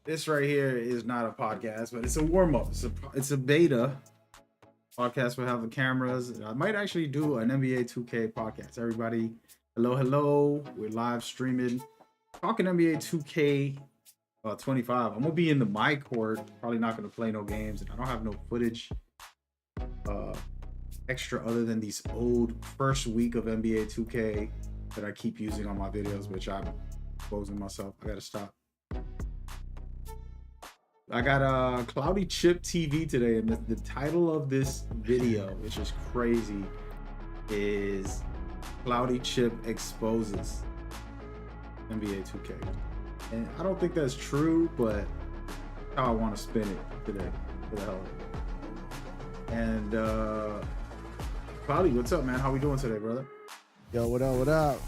This right here is not a podcast, but it's a warm up. It's a beta podcast. We'll have the cameras. I might actually do an NBA 2k podcast. Everybody, hello, hello. We're live streaming, talking NBA 2k 25. I'm gonna be in the my court. Probably not gonna play no games, and I don't have no footage uh extra other than these old first week of NBA 2k that I keep using on my videos, which I'm exposing myself. I gotta stop. I got CloudyChipTv today, and the title of this video, which is crazy, is Cloudy Chip exposes NBA 2k. And I don't think that's true, but how I want to spin it today for the hell of it. And Cloudy, what's up, man? How we doing today, brother? Yo, what up? What up?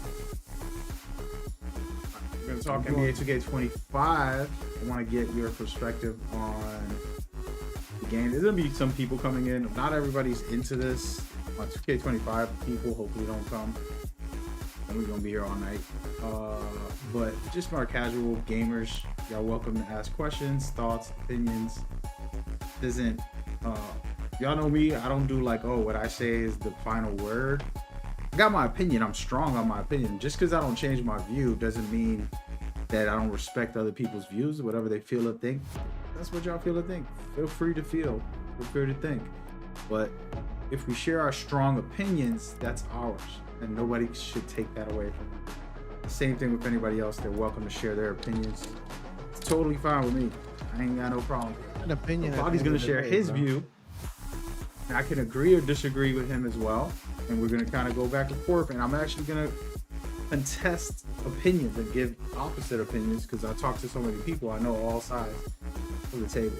We're gonna talk NBA 2k 25. I want to get your perspective on the game. There's gonna be some people coming in. Not everybody's into this. 2k 25 people hopefully don't come, and we're gonna be here all night. But just more casual gamers, y'all welcome to ask questions, thoughts, opinions. This isn't y'all know me. I don't do like, oh, what I say is the final word. I got my opinion. I'm strong on my opinion. Just because I don't change my view doesn't mean that I don't respect other people's views. Whatever they feel or think, that's what y'all feel or think. Feel free to feel free to think. But if we share our strong opinions, that's ours, and nobody should take that away from them. Same thing with anybody else. They're welcome to share their opinions. It's totally fine with me. I ain't got no problem. An opinion. Body's gonna share his view. And I can agree or disagree with him as well, and we're gonna kind of go back and forth. And I'm actually gonna contest opinions and give opposite opinions because I talk to so many people. I know all sides of the table.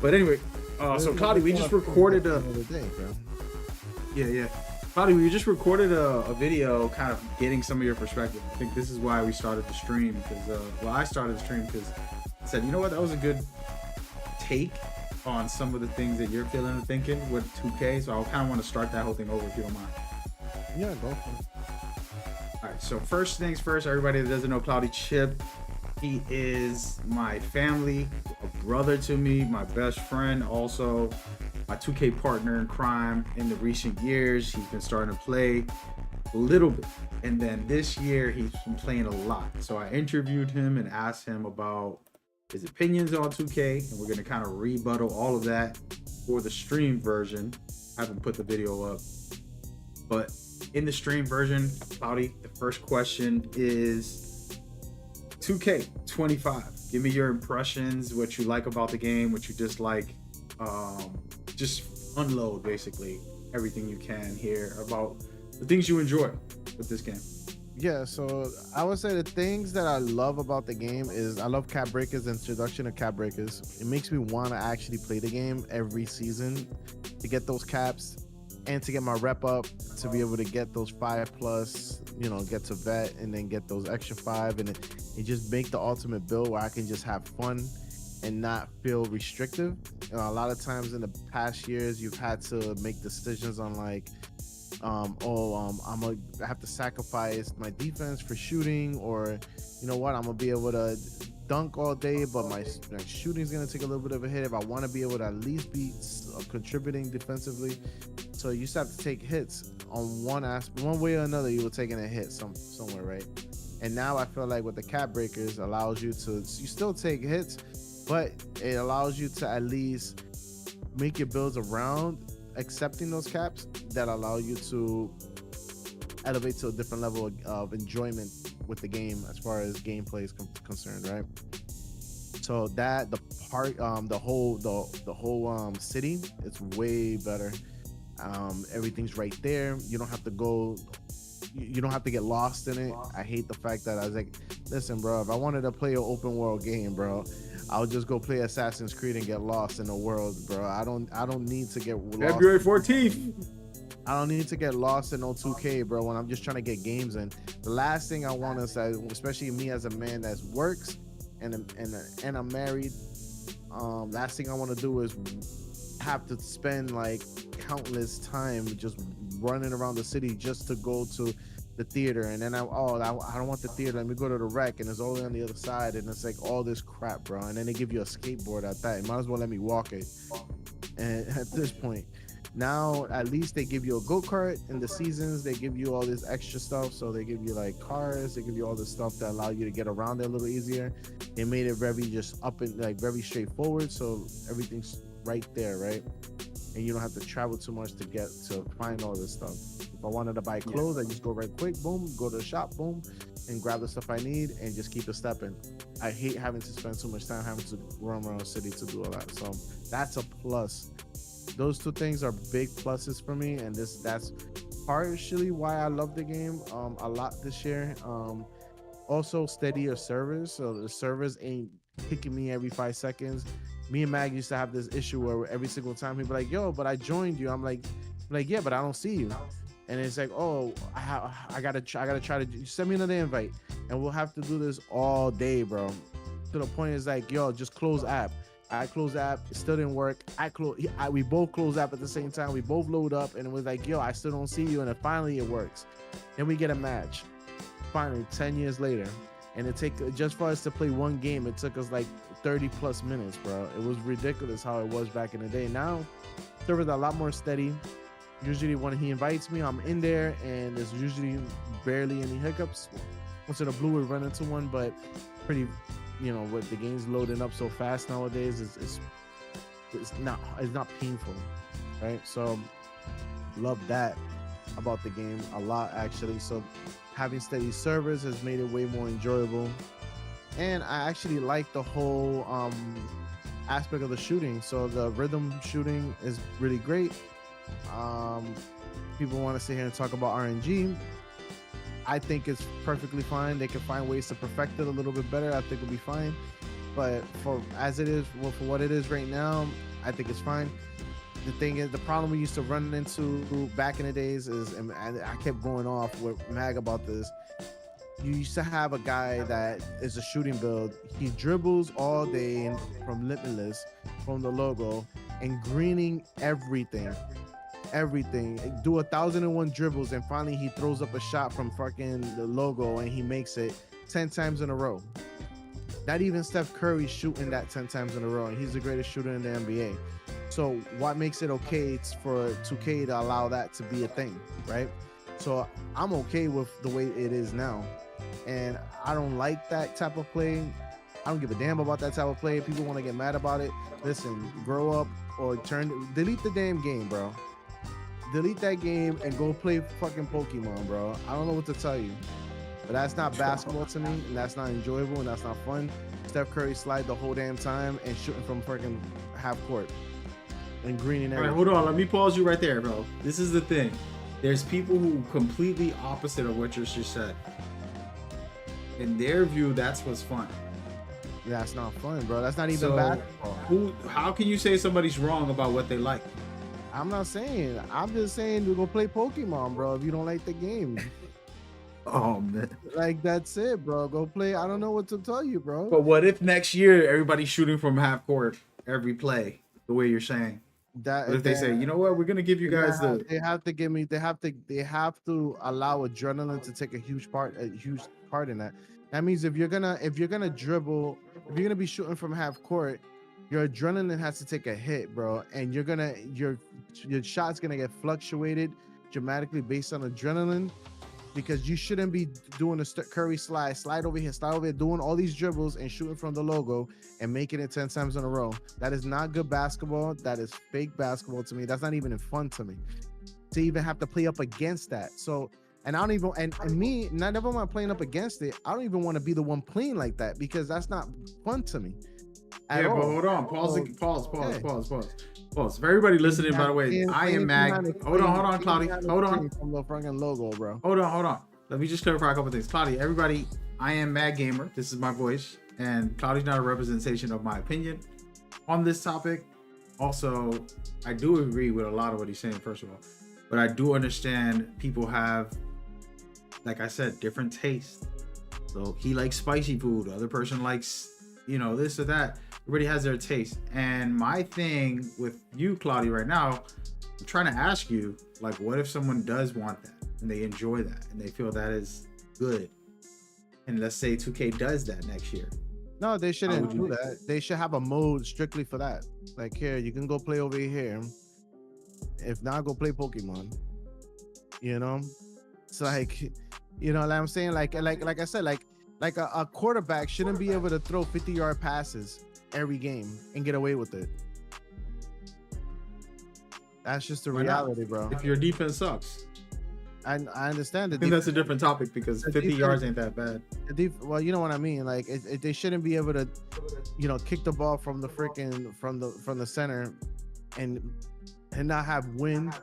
But anyway, so Cloudy, we just recorded a Cloudy, we just recorded a video, kind of getting some of your perspective. I think this is why we started the stream because I started the stream because I said, you know what, that was a good take on some of the things that you're feeling and thinking with 2K. So I kind of want to start that whole thing over if you don't mind. Yeah, go for it. All right, so first things first, everybody that doesn't know Cloudy Chip, he is my family, a brother to me, my best friend, also my 2K partner in crime in the recent years. He's been starting to play a little bit, and then this year he's been playing a lot. So I interviewed him and asked him about his opinions on 2K, and we're going to kind of rebuttal all of that for the stream version. I haven't put the video up, but in the stream version, Cloudy, the first question is 2K 25. Give me your impressions, what you like about the game, what you dislike. Just unload basically everything you can here about the things you enjoy with this game. Yeah, so I would say the things that I love about the game is I love cap breakers, introduction of cap breakers. It makes me want to actually play the game every season to get those caps and to get my rep up, to be able to get those 5+, you know, get to vet and then get those extra 5, and it just make the ultimate build where I can just have fun and not feel restrictive. You know, a lot of times in the past years, you've had to make decisions on like, I'm gonna have to sacrifice my defense for shooting, or you know what, I'm gonna be able to dunk all day, but my shooting's gonna take a little bit of a hit if I want to be able to at least be contributing defensively. So you just have to take hits on one way or another. You were taking a hit somewhere, right? And now I feel like with the cap breakers allows you to, you still take hits, but it allows you to at least make your builds around accepting those caps that allow you to elevate to a different level of enjoyment with the game as far as gameplay is concerned, right? So that the whole city, it's way better. Everything's right there. You don't have to go. You don't have to get lost in it. I hate the fact that I was like, listen, bro, if I wanted to play an open world game, bro, I'll just go play Assassin's Creed and get lost in the world, bro. I don't need to get lost. February 14th. I don't need to get lost in no 2K, bro, when I'm just trying to get games in. The last thing I want to say, especially me as a man that works and I'm married, last thing I want to do is have to spend like countless time just running around the city just to go to the theater, and then I don't want the theater. Let me go to the rec, and it's all on the other side, and it's like all this crap, bro. And then they give you a skateboard at that. You might as well let me walk it. And at this point, now at least they give you a go-kart in the seasons. They give you all this extra stuff. So they give you like cars. They give you all this stuff that allow you to get around it a little easier. They made it very just up and like very straightforward. So everything's right there, right? And you don't have to travel too much to find all this stuff. If I wanted to buy clothes, I just go right quick, boom, go to the shop, boom, and grab the stuff I need and just keep it stepping. I hate having to spend so much time having to roam around the city to do all that. So that's a plus. Those two things are big pluses for me, and that's partially why I love the game a lot this year. Also steadier servers, so the servers ain't kicking me every 5 seconds. Me and Mag used to have this issue where every single time he'd be like, yo, but I joined you. I'm like, yeah, but I don't see you. And it's like, oh, I gotta try to send me another invite, and we'll have to do this all day, bro. To the point is like, yo, just close app. I closed the app, it still didn't work. We both closed app at the same time. We both load up, and it was like, yo, I still don't see you. And then finally it works. Then we get a match. Finally, 10 years later, and just for us to play one game, it took us like 30 plus minutes, bro. It was ridiculous how it was back in the day. Now servers are a lot more steady. Usually when he invites me, I'm in there, and there's usually barely any hiccups. Once in a blue, we run into one, but pretty, with the game's loading up so fast nowadays, it's not painful, right? So love that about the game a lot, actually. So having steady servers has made it way more enjoyable, and I actually like the whole aspect of the shooting. So the rhythm shooting is really great. People want to sit here and talk about RNG. I think it's perfectly fine. They can find ways to perfect it a little bit better. I think it'll be fine. But for what it is right now, I think it's fine. The thing is, the problem we used to run into back in the days is, and I kept going off with Mag about this. You used to have a guy that is a shooting build. He dribbles all day from Limitless, from the logo, and greening everything. Do 1,001 dribbles, and finally he throws up a shot from fucking the logo, and he makes it 10 times in a row. Not even Steph Curry shooting that 10 times in a row, and he's the greatest shooter in the NBA. So what makes it okay for 2K to allow that to be a thing, right? So I'm okay with the way it is now, and I don't like that type of play. I don't give a damn about that type of play. People want to get mad about it. Listen, grow up or delete the damn game, bro. Delete that game and go play fucking Pokemon, bro. I don't know what to tell you, but that's not basketball to me, and that's not enjoyable, and that's not fun. Steph Curry slide the whole damn time and shooting from fucking half court and greening everything. All right, hold on. Let me pause you right there, bro. This is the thing. There's people who completely opposite of what you just said. In their view, that's what's fun. That's not fun, bro. That's not even basketball. How can you say somebody's wrong about what they like? I'm not saying. I'm just saying to go play Pokemon, bro, if you don't like the game. Oh, man. Like, that's it, bro. Go play. I don't know what to tell you, bro. But what if next year everybody's shooting from half court every play, the way you're saying? What if they say, you know what, we're going to give you guys they have to allow adrenaline to take a huge part in that. That means if you're gonna dribble, if you're gonna be shooting from half court, your adrenaline has to take a hit, bro, and your shot's gonna get fluctuated dramatically based on adrenaline, because you shouldn't be doing a Curry slide over here, doing all these dribbles and shooting from the logo and making it 10 times in a row. That is not good basketball. That is fake basketball to me. That's not even fun to me to even have to play up against that. So, and I don't even, and me, never mind playing up against it, I don't even want to be the one playing like that, because that's not fun to me. But hold on. Pause. For everybody listening, by the way, I am Mag. Hold on, Cloudy. Hold on. From the fucking logo, bro. Hold on. Let me just clarify a couple things. Cloudy, everybody, I am Mag Gamer. This is my voice, and Cloudy's not a representation of my opinion on this topic. Also, I do agree with a lot of what he's saying, first of all, but I do understand people have, like I said, different tastes. So he likes spicy food. The other person likes, this or that. Everybody has their taste. And my thing with you, Cloudy, right now, I'm trying to ask you, like, what if someone does want that? and they enjoy that, and they feel that is good. And let's say 2K does that next year. No, they shouldn't would you- do that. They should have a mode strictly for that. Like, here, you can go play over here. If not, go play Pokemon. You know, it's like, you know what I'm saying? Like I said, like a quarterback shouldn't be able to throw 50-yard passes every game and get away with it. That's just the Why not? reality, bro. If your defense sucks. I understand I think that's a different topic because 50 yards ain't that bad. Well, you know what I mean. Like they shouldn't be able to, you know, kick the ball from the freaking from the center, and not have wind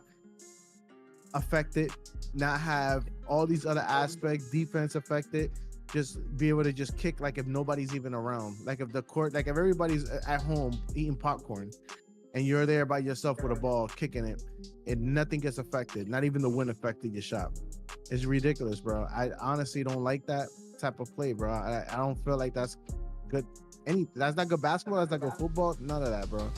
affected, not have all these other aspects, defense affected. Just be able to just kick like if nobody's even around. Like if the court, like if everybody's at home eating popcorn, and you're there by yourself with a ball kicking it, and nothing gets affected, not even the wind affected your shot. It's ridiculous, bro. I honestly don't like that type of play, bro. I don't feel like that's good. That's not good basketball. That's not good football. None of that, bro.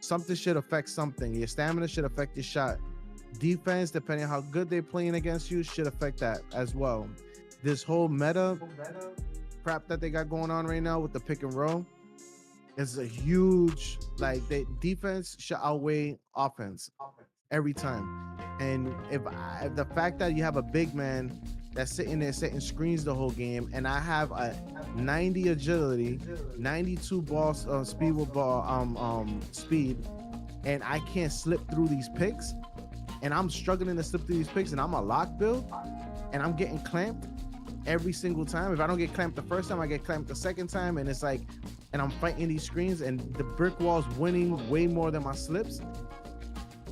Something should affect something. Your stamina should affect your shot. Defense, depending on how good they're playing against you, should affect that as well. This whole meta crap that they got going on right now with the pick and roll is a huge, like, the defense should outweigh offense every time. And if the fact that you have a big man that's sitting there setting screens the whole game, and I have a 90 agility, 92 ball speed with ball speed, and I can't slip through these picks, and I'm struggling to slip through these picks, and I'm a lock build, and I'm getting clamped every single time. If I don't get clamped the first time, I get clamped the second time, and it's like, and I'm fighting these screens, and the brick wall's winning way more than my slips.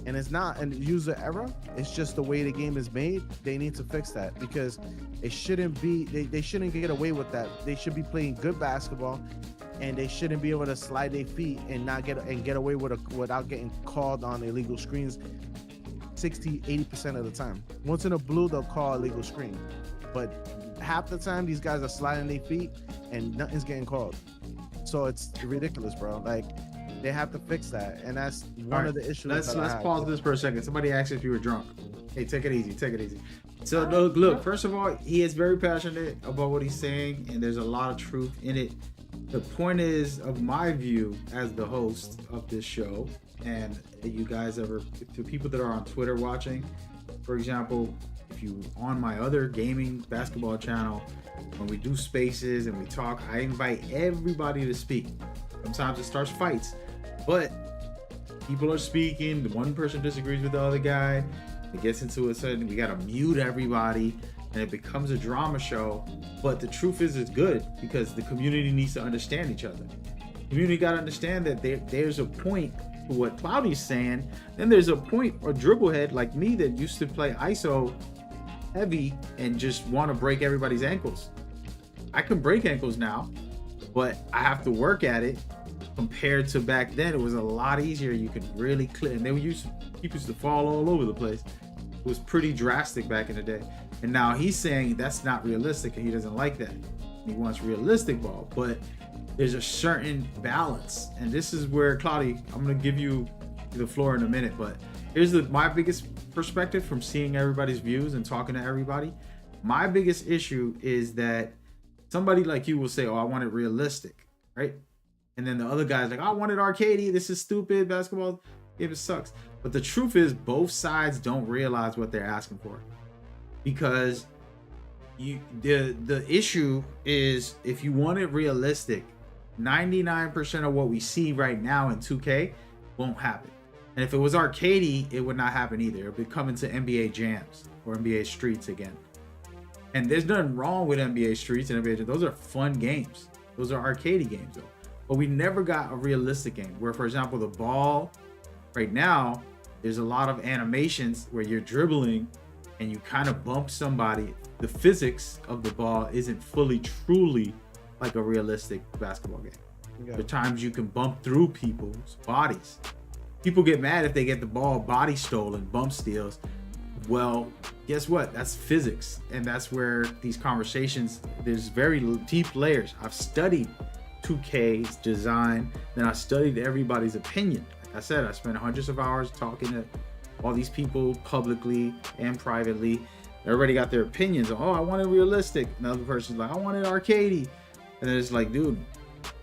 And it's not a user error. It's just the way the game is made. They need to fix that, because it shouldn't be, they shouldn't get away with that. They should be playing good basketball, and they shouldn't be able to slide their feet and not get away with without getting called on illegal screens 60-80% of the time. Once in a blue, they'll call illegal screen, but half the time these guys are sliding their feet and nothing's getting called. So it's ridiculous, bro. Like, they have to fix that, and that's one of the issues. Let's pause this for a second. Somebody asked if you were drunk. Hey, take it easy. Take it easy. So look. First of all, he is very passionate about what he's saying, and there's a lot of truth in it. The point is, of my view as the host of this show, and you guys ever, to people that are on Twitter watching, for example, if you on my other gaming basketball channel, when we do spaces and we talk, I invite everybody to speak. Sometimes it starts fights, but people are speaking. The one person disagrees with the other guy. It gets into a sudden, we gotta mute everybody, and it becomes a drama show. But the truth is, it's good because the community needs to understand each other. The community gotta understand that there's a point to what Cloudy's saying. Then there's a point, or dribblehead like me that used to play ISO heavy and just want to break everybody's ankles. I can break ankles now, but I have to work at it. Compared to back then, it was a lot easier. You could really clip, and people used to fall all over the place. It was pretty drastic back in the day. And now he's saying that's not realistic, and he doesn't like that. He wants realistic ball, but there's a certain balance. And this is where, Cloudy, I'm gonna give you the floor in a minute, but here's my biggest perspective from seeing everybody's views and talking to everybody. My biggest issue is that somebody like you will say, "Oh, I want it realistic," right? And then the other guy's like, "I want it arcadey. This is stupid. Basketball game sucks." But the truth is, both sides don't realize what they're asking for, because the issue is, if you want it realistic, 99% of what we see right now in 2K won't happen. And if it was arcadey, it would not happen either. It would come into NBA Jams or NBA Streets again. And there's nothing wrong with NBA Streets and NBA Jams. Those are fun games. Those are arcadey games, though. But we never got a realistic game where, for example, the ball right now, there's a lot of animations where you're dribbling and you kind of bump somebody. The physics of the ball isn't fully, truly like a realistic basketball game. Yeah. There are times you can bump through people's bodies. People get mad if they get the ball body stolen, bump steals. Well, guess what? That's physics. And that's where these conversations, there's very deep layers. I've studied 2K's design, then I studied everybody's opinion. Like I said, I spent hundreds of hours talking to all these people publicly and privately, everybody got their opinions. Oh, I want it realistic. Another person's like, I want it arcadey. And then it's like, dude,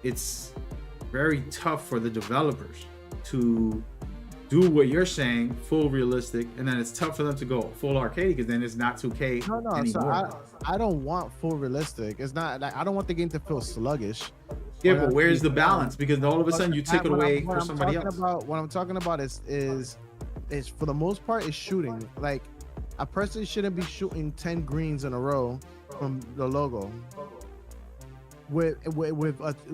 it's very tough for the developers to do what you're saying, full realistic, and then it's tough for them to go full arcade because then it's not 2K No, anymore. so I don't want full realistic. It's not like I don't want the game to feel sluggish. Yeah, but where's the balance? Because all of a sudden you took it away for somebody else. What I'm talking about is for the most part is shooting. Like a person shouldn't be shooting 10 greens in a row from the logo. With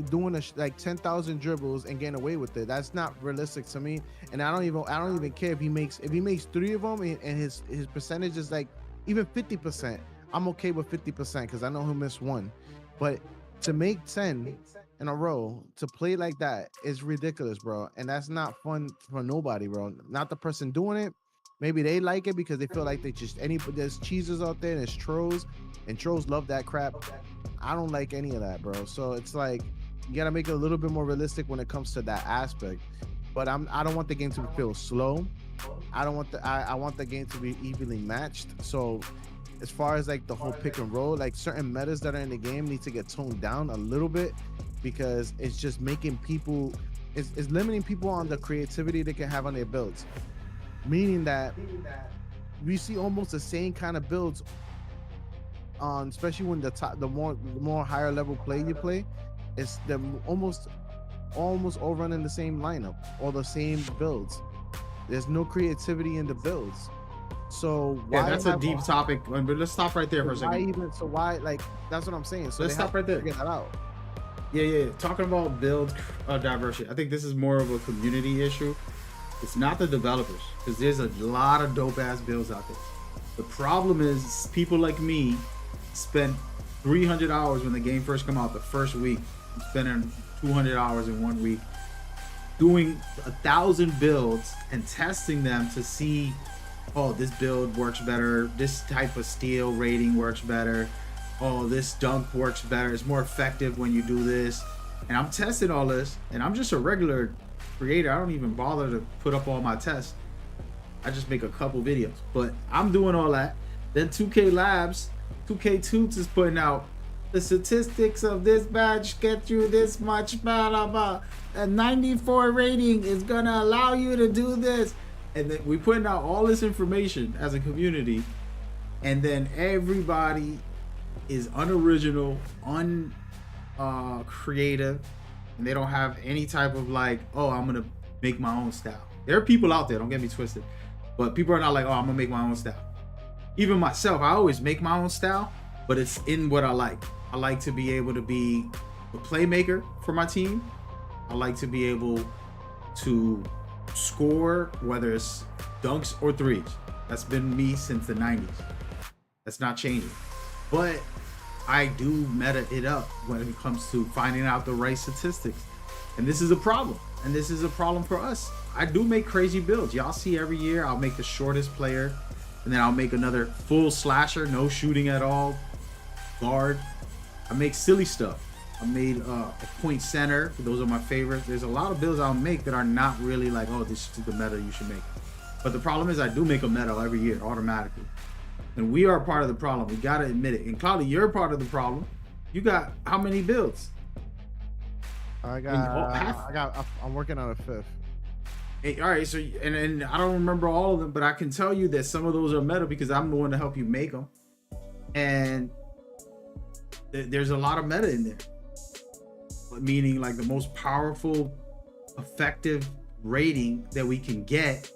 doing like 10,000 dribbles and getting away with it. That's not realistic to me. And I don't even care if he makes 3 of them and his percentage is like even 50%. I'm okay with 50% because I know he'll miss one. But to make 10 in a row to play like that is ridiculous, bro. And that's not fun for nobody, bro. Not the person doing it. Maybe they like it because they feel like there's cheesers out there and there's trolls, and trolls love that crap. I don't like any of that, bro. So it's like you gotta make it a little bit more realistic when it comes to that aspect. But I don't want the game to feel slow. I want the game to be evenly matched. So as far as like the whole pick and roll, like certain metas that are in the game need to get toned down a little bit because it's just making people it's limiting people on the creativity they can have on their builds. Meaning that we see almost the same kind of builds on, especially when the more higher level play you play, it's the almost all running the same lineup or the same builds. There's no creativity in the builds. So why? Yeah, that's a deep topic. But let's stop right there for a second. Why like that's what I'm saying. So let's stop right there. Figure that out. Yeah. Talking about build diversity, I think this is more of a community issue. It's not the developers, because there's a lot of dope ass builds out there. The problem is people like me spent 300 hours when the game first came out the first week. I'm spending 200 hours in 1 week doing 1,000 builds and testing them to see, oh, this build works better, this type of steel rating works better, oh, this dunk works better, it's more effective when you do this. And I'm testing all this, and I'm just a regular creator. I don't even bother to put up all my tests. I just make a couple videos, but I'm doing all that. Then 2K Labs, 2K Toots is putting out the statistics of this badge get you this much, blah blah blah. A 94 rating is gonna allow you to do this, and then we putting out all this information as a community, and then everybody is unoriginal, creative, and they don't have any type of like, oh, I'm gonna make my own style. There are people out there, don't get me twisted, but people are not like, oh, I'm gonna make my own style. Even myself, I always make my own style, but it's in what I like. I like to be able to be a playmaker for my team. I like to be able to score, whether it's dunks or threes. That's been me since the 90s. That's not changing. But I do meta it up when it comes to finding out the right statistics. And this is a problem. And this is a problem for us. I do make crazy builds. Y'all see every year I'll make the shortest player, and then I'll make another full slasher, no shooting at all, guard. I make silly stuff. I made a point center. Those are my favorites. There's a lot of builds I'll make that are not really like, oh, this is the meta you should make. But the problem is I do make a meta every year automatically. And we are part of the problem. We gotta admit it. And Cloudy, you're part of the problem. You got how many builds? I'm working on a 5th. Hey, all right, so and I don't remember all of them, but I can tell you that some of those are meta because I'm the one to help you make them. And there's a lot of meta in there. Meaning like the most powerful, effective rating that we can get.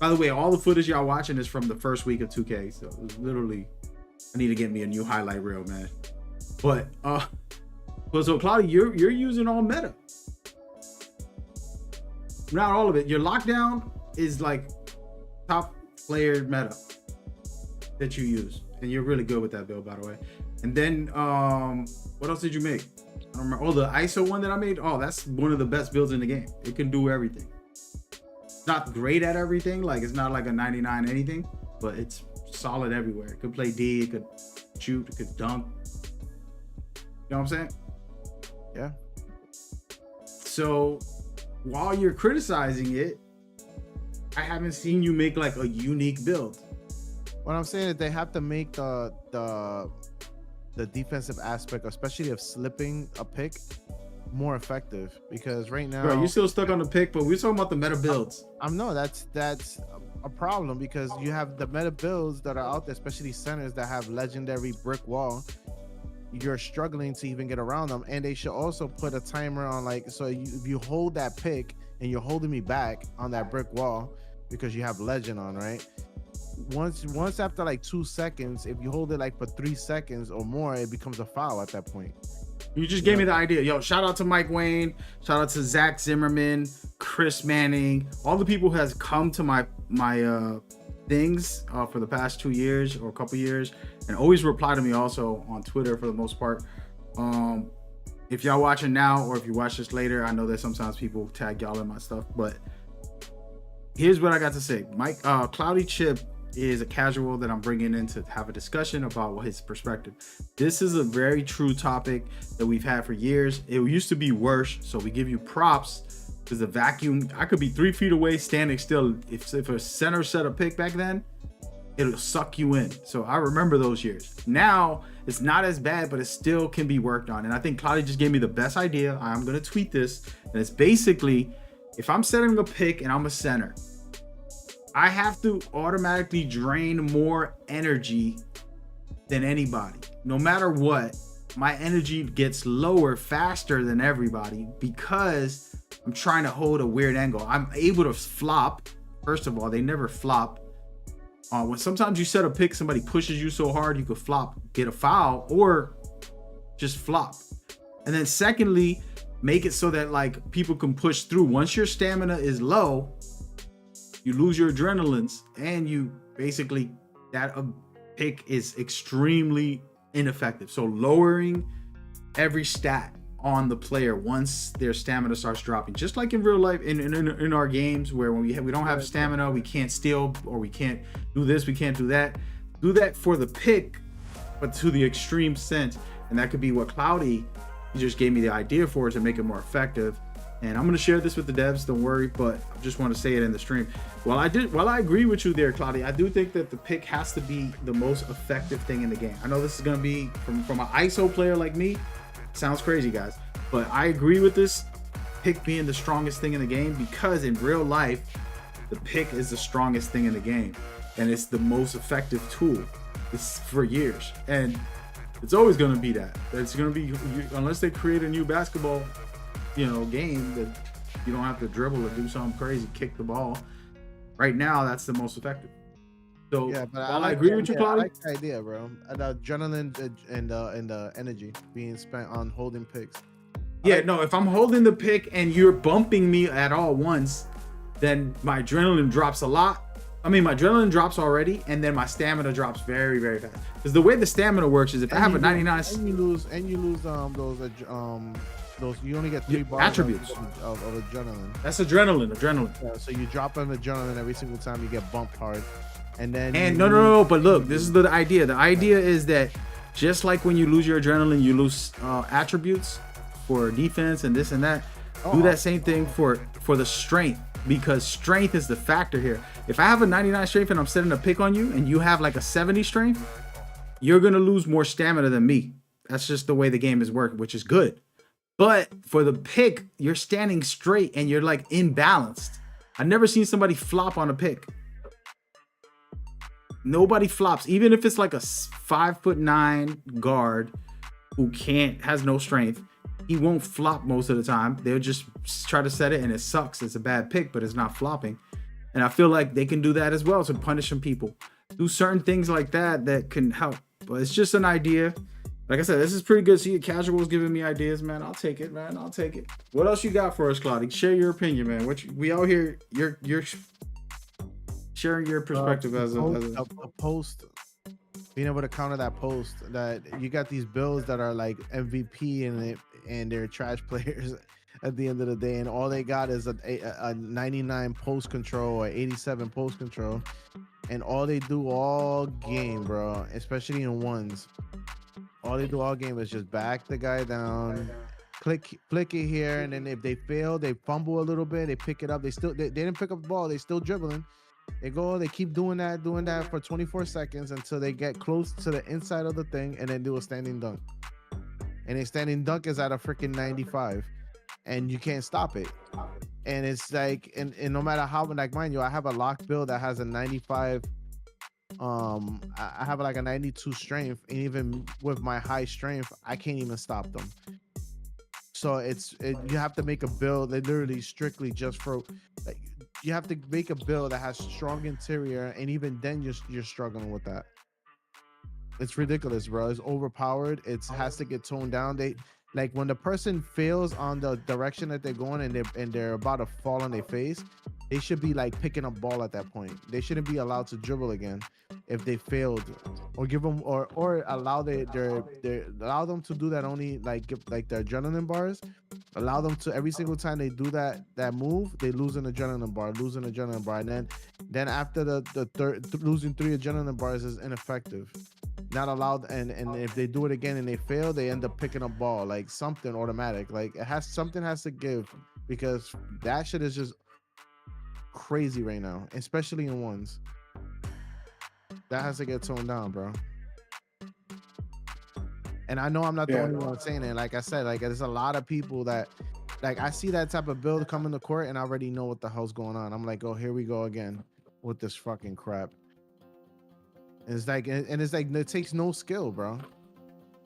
By the way, all the footage y'all watching is from the first week of 2K. So it was literally, I need to get me a new highlight reel, man. But so Cloudy, you're using all meta. Not all of it. Your lockdown is like top player meta that you use, and you're really good with that build, by the way. And then what else did you make? I don't remember. Oh, the ISO one that I made. Oh, that's one of the best builds in the game. It can do everything. It's not great at everything. Like it's not like a 99 anything, but it's solid everywhere. It could play D. It could shoot. It could dunk. You know what I'm saying? Yeah. So while you're criticizing it, I haven't seen you make like a unique build. What I'm saying is they have to make the defensive aspect, especially of slipping a pick, more effective, because right now, Bro, you're still stuck on the pick, but we're talking about the meta builds. I'm no, that's a problem, because you have the meta builds that are out there, especially centers that have legendary brick wall. You're struggling to even get around them, and they should also put a timer on, like, so if you hold that pick and you're holding me back on that brick wall because you have legend on, right? Once after like 2 seconds, if you hold it like for 3 seconds or more, it becomes a foul at that point. You just gave me the idea. Yo, shout out to Mike Wayne. Shout out to Zach Zimmerman, Chris Manning, all the people who has come to my things for the past 2 years or a couple years, and always reply to me also on Twitter for the most part. If y'all watching now or if you watch this later, I know that sometimes people tag y'all in my stuff, but here's what I got to say. Mike, Cloudy Chip is a casual that I'm bringing in to have a discussion about his perspective. This is a very true topic that we've had for years. It used to be worse, so we give you props because the vacuum, I could be 3 feet away standing still. If a center set a pick back then, it'll suck you in. So I remember those years. Now it's not as bad, but it still can be worked on. And I think Cloudy just gave me the best idea. I'm gonna tweet this, and it's basically, if I'm setting a pick and I'm a center, I have to automatically drain more energy than anybody. No matter what, my energy gets lower faster than everybody because I'm trying to hold a weird angle. I'm able to flop. First of all, they never flop. When sometimes you set a pick, somebody pushes you so hard, you could flop, get a foul, or just flop. And then secondly, make it so that like people can push through. Once your stamina is low, you lose your adrenalines, and you basically, that pick is extremely ineffective. So lowering every stat on the player once their stamina starts dropping, just like in real life, in our games where when we don't have stamina, we can't steal, or we can't do this, we can't do that. Do that for the pick, but to the extreme sense, and that could be what Cloudy, he just gave me the idea for, to make it more effective. And I'm going to share this with the devs, don't worry, but I just want to say it in the stream. While I agree with you there, Cloudy, I do think that the pick has to be the most effective thing in the game. I know this is going to be, from an ISO player like me, sounds crazy, guys, but I agree with this pick being the strongest thing in the game, because in real life, the pick is the strongest thing in the game, and it's the most effective tool. It's for years, and it's always going to be that. It's going to be, unless they create a new basketball game that you don't have to dribble or do something crazy, kick the ball. Right now, that's the most effective. So yeah, but I agree with you, Cloudy. I like the idea, bro. The adrenaline and the energy being spent on holding picks. If I'm holding the pick and you're bumping me at all once, then my adrenaline drops a lot. I mean, my adrenaline drops already, and then my stamina drops very, very fast. Because the way the stamina works is, if I have a 99, and you lose those, you only get 3 bars attributes of adrenaline. That's adrenaline. Yeah, so you drop an adrenaline every single time you get bumped hard, and then no. But look, this is the idea. The idea is that just like when you lose your adrenaline, you lose attributes for defense and this and that. Do that same thing for the strength, because strength is the factor here. If I have a 99 strength and I'm setting a pick on you, and you have like a 70 strength, you're gonna lose more stamina than me. That's just the way the game is working, which is good. But for the pick, you're standing straight and you're like imbalanced. I've never seen somebody flop on a pick. Nobody flops, even if it's like a 5'9" guard who has no strength. He won't flop most of the time. They'll just try to set it, and it sucks. It's a bad pick, but it's not flopping. And I feel like they can do that as well to punish some people. Do certain things like that can help. But it's just an idea. Like I said, this is pretty good. See, casuals giving me ideas, man. I'll take it, man. I'll take it. What else you got for us, Cloudy? Share your opinion, man. We out here. You're sharing your perspective as a post. Being able to counter that post, that you got these builds that are like MVP and they're trash players at the end of the day, and all they got is a 99 post control or 87 post control, and all they do all game, bro, especially in ones. All they do all game is just back the guy down flick it here, and then if they fail, they fumble a little bit, they pick it up. They didn't pick up the ball, they still dribbling. They keep doing that for 24 seconds until they get close to the inside of the thing, and then do a standing dunk. And a standing dunk is at a freaking 95, and you can't stop it. And it's like, and no matter how, like, mind you, I have a lock build that has a 95. I have like a 92 strength, and even with my high strength, I can't even stop them. So you have to make a build that literally strictly just for, like, you have to make a build that has strong interior, and even then you're struggling with that. It's ridiculous, bro. It's overpowered. It has to get toned down. They, like, when the person fails on the direction that they're going, and they're about to fall on their face, they should be like picking up ball at that point. They shouldn't be allowed to dribble again if they failed, or give them or allow allow them to do that, only like give like their adrenaline bars. Allow them to, every single time they do that move, they lose an adrenaline bar, and then after the third, losing 3 adrenaline bars is ineffective. Not allowed, and if they do it again and they fail, they end up picking up ball, like something automatic. Like, something has to give, because that shit is just crazy right now, especially in ones. That has to get toned down, bro. And I know I'm not the only one saying it. Like I said, like, there's a lot of people that, like, I see that type of build come in the court, and I already know what the hell's going on. I'm like, oh, here we go again with this fucking crap. And it's like, it takes no skill, bro.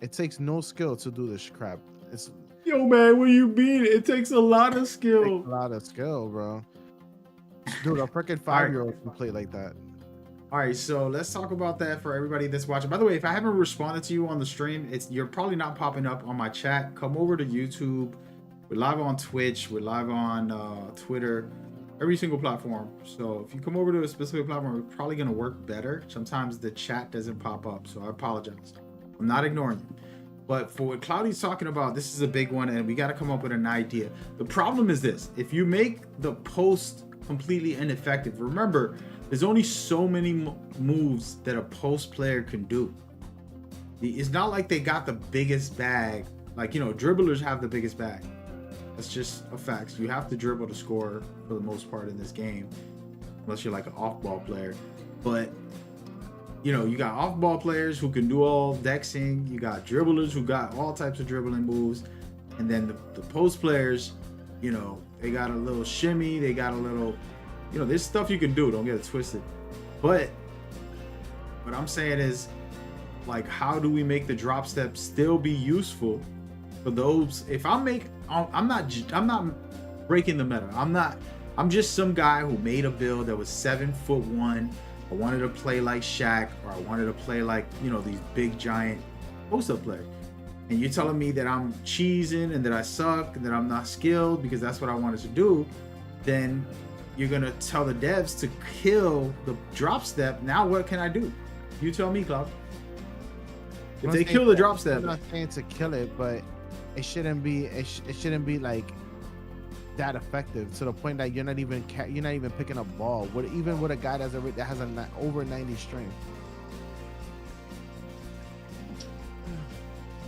It takes no skill to do this crap. It's, yo, man, what you mean? It takes a lot of skill. It takes a lot of skill, bro. Dude, a freaking 5-year-old can play like that. All right, so let's talk about that for everybody that's watching. By the way, if I haven't responded to you on the stream, you're probably not popping up on my chat. Come over to YouTube. We're live on Twitch. We're live on Twitter, every single platform. So if you come over to a specific platform, it's probably going to work better. Sometimes the chat doesn't pop up, so I apologize. I'm not ignoring you. But for what Cloudy's talking about, this is a big one, and we got to come up with an idea. The problem is this: if you make the post completely ineffective, remember, there's only so many moves that a post player can do. It's not like they got the biggest bag. Like, you know, dribblers have the biggest bag. That's just a fact. You have to dribble to score for the most part in this game, unless you're like an off-ball player. But, you know, you got off-ball players who can do all dexing. You got dribblers who got all types of dribbling moves. And then the post players, you know, they got a little shimmy. They got a little... You know, there's stuff you can do, don't get it twisted. But what I'm saying is, like, how do we make the drop step still be useful for those? If I'm not breaking the meta. I'm just some guy who made a build that was 7'1". I wanted to play like Shaq, or I wanted to play like, you know, these big giant post-up players. And you're telling me that I'm cheesing and that I suck and that I'm not skilled because that's what I wanted to do, then you're gonna tell the devs to kill the drop step. Now what can I do? You tell me, Cloud. If they kill the drop step, I'm not saying to kill it, but it shouldn't be. It shouldn't be like that effective to the point that you're not even picking up ball. Even with a guy that has an over 90 strength.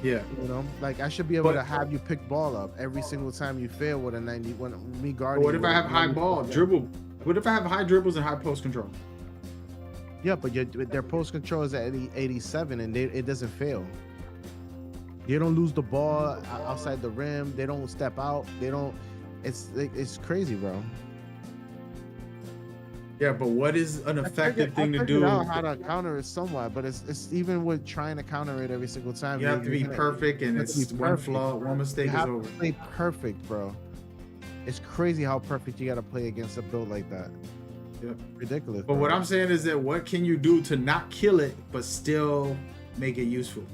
Yeah, you know, like, I should be able to have you pick ball up every single time you fail with a 90. When me guarding. What if I have high ball dribble? What if I have high dribbles and high post control? Yeah, but their post control is at 87, and it doesn't fail. They don't lose the ball outside the rim. They don't step out. They don't. It's crazy, bro. Yeah, but what is an effective thing to do? I figured out how to counter it somewhat, but it's even with trying to counter it every single time. You have to be perfect, and it's one flaw, one mistake is over. You have to play perfect, bro. It's crazy how perfect you got to play against a build like that. Yep. Ridiculous. But what I'm saying is that what can you do to not kill it but still make it useful?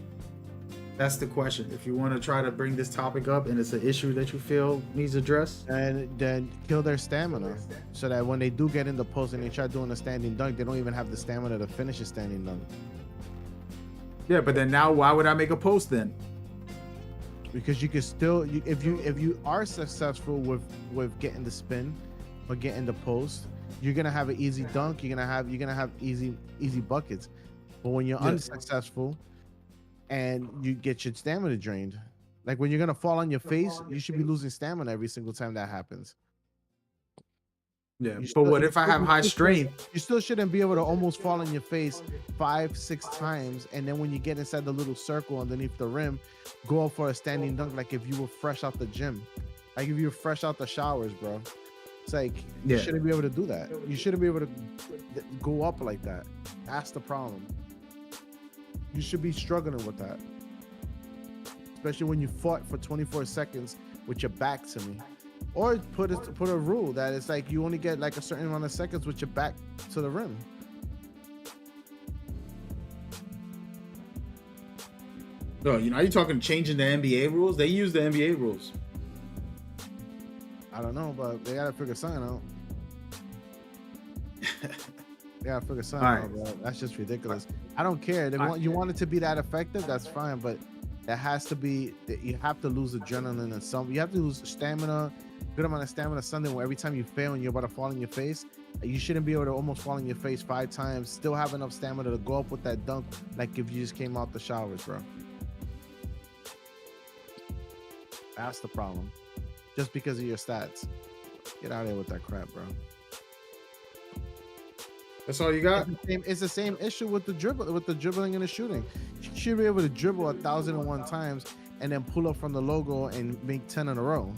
That's the question. If you want to try to bring this topic up and it's an issue that you feel needs addressed, and then kill their stamina, so that when they do get in the post and they try doing a standing dunk, they don't even have the stamina to finish a standing dunk. Yeah, but then now why would I make a post then? Because you can still, if you are successful with getting the spin or getting the post, you're gonna have an easy dunk. You're gonna have easy buckets. But when you're unsuccessful and you get your stamina drained, Like when you're gonna fall on your face, you should be losing stamina every single time that happens. Yeah, but what if I have high strength? You still shouldn't be able to almost fall on your face 5-6 times, and then when you get inside the little circle underneath the rim, go up for a standing dunk like if you were fresh out the gym, like if you were fresh out the showers, bro. It's like you shouldn't be able to do that. You shouldn't be able to go up like that. That's the problem. You should be struggling with that, especially when you fought for 24 seconds with your back to me. Or put a rule that it's like you only get like a certain amount of seconds with your back to the rim. No, you know, are you talking changing the NBA rules? They use the NBA rules. I don't know, but they gotta figure something out. They gotta figure something out, bro. That's just ridiculous. I don't care. You want it to be that effective, that's fine, but it has to be. You have to lose adrenaline and some. You have to lose stamina. Good amount of stamina, something where every time you fail and you're about to fall on your face, you shouldn't be able to almost fall on your face 5 times, still have enough stamina to go up with that dunk like if you just came out the showers, bro. That's the problem. Just because of your stats. Get out of here with that crap, bro. That's all you got? It's the same issue with the dribbling and the shooting. You should be able to dribble 1,001 times and then pull up from the logo and make 10 in a row.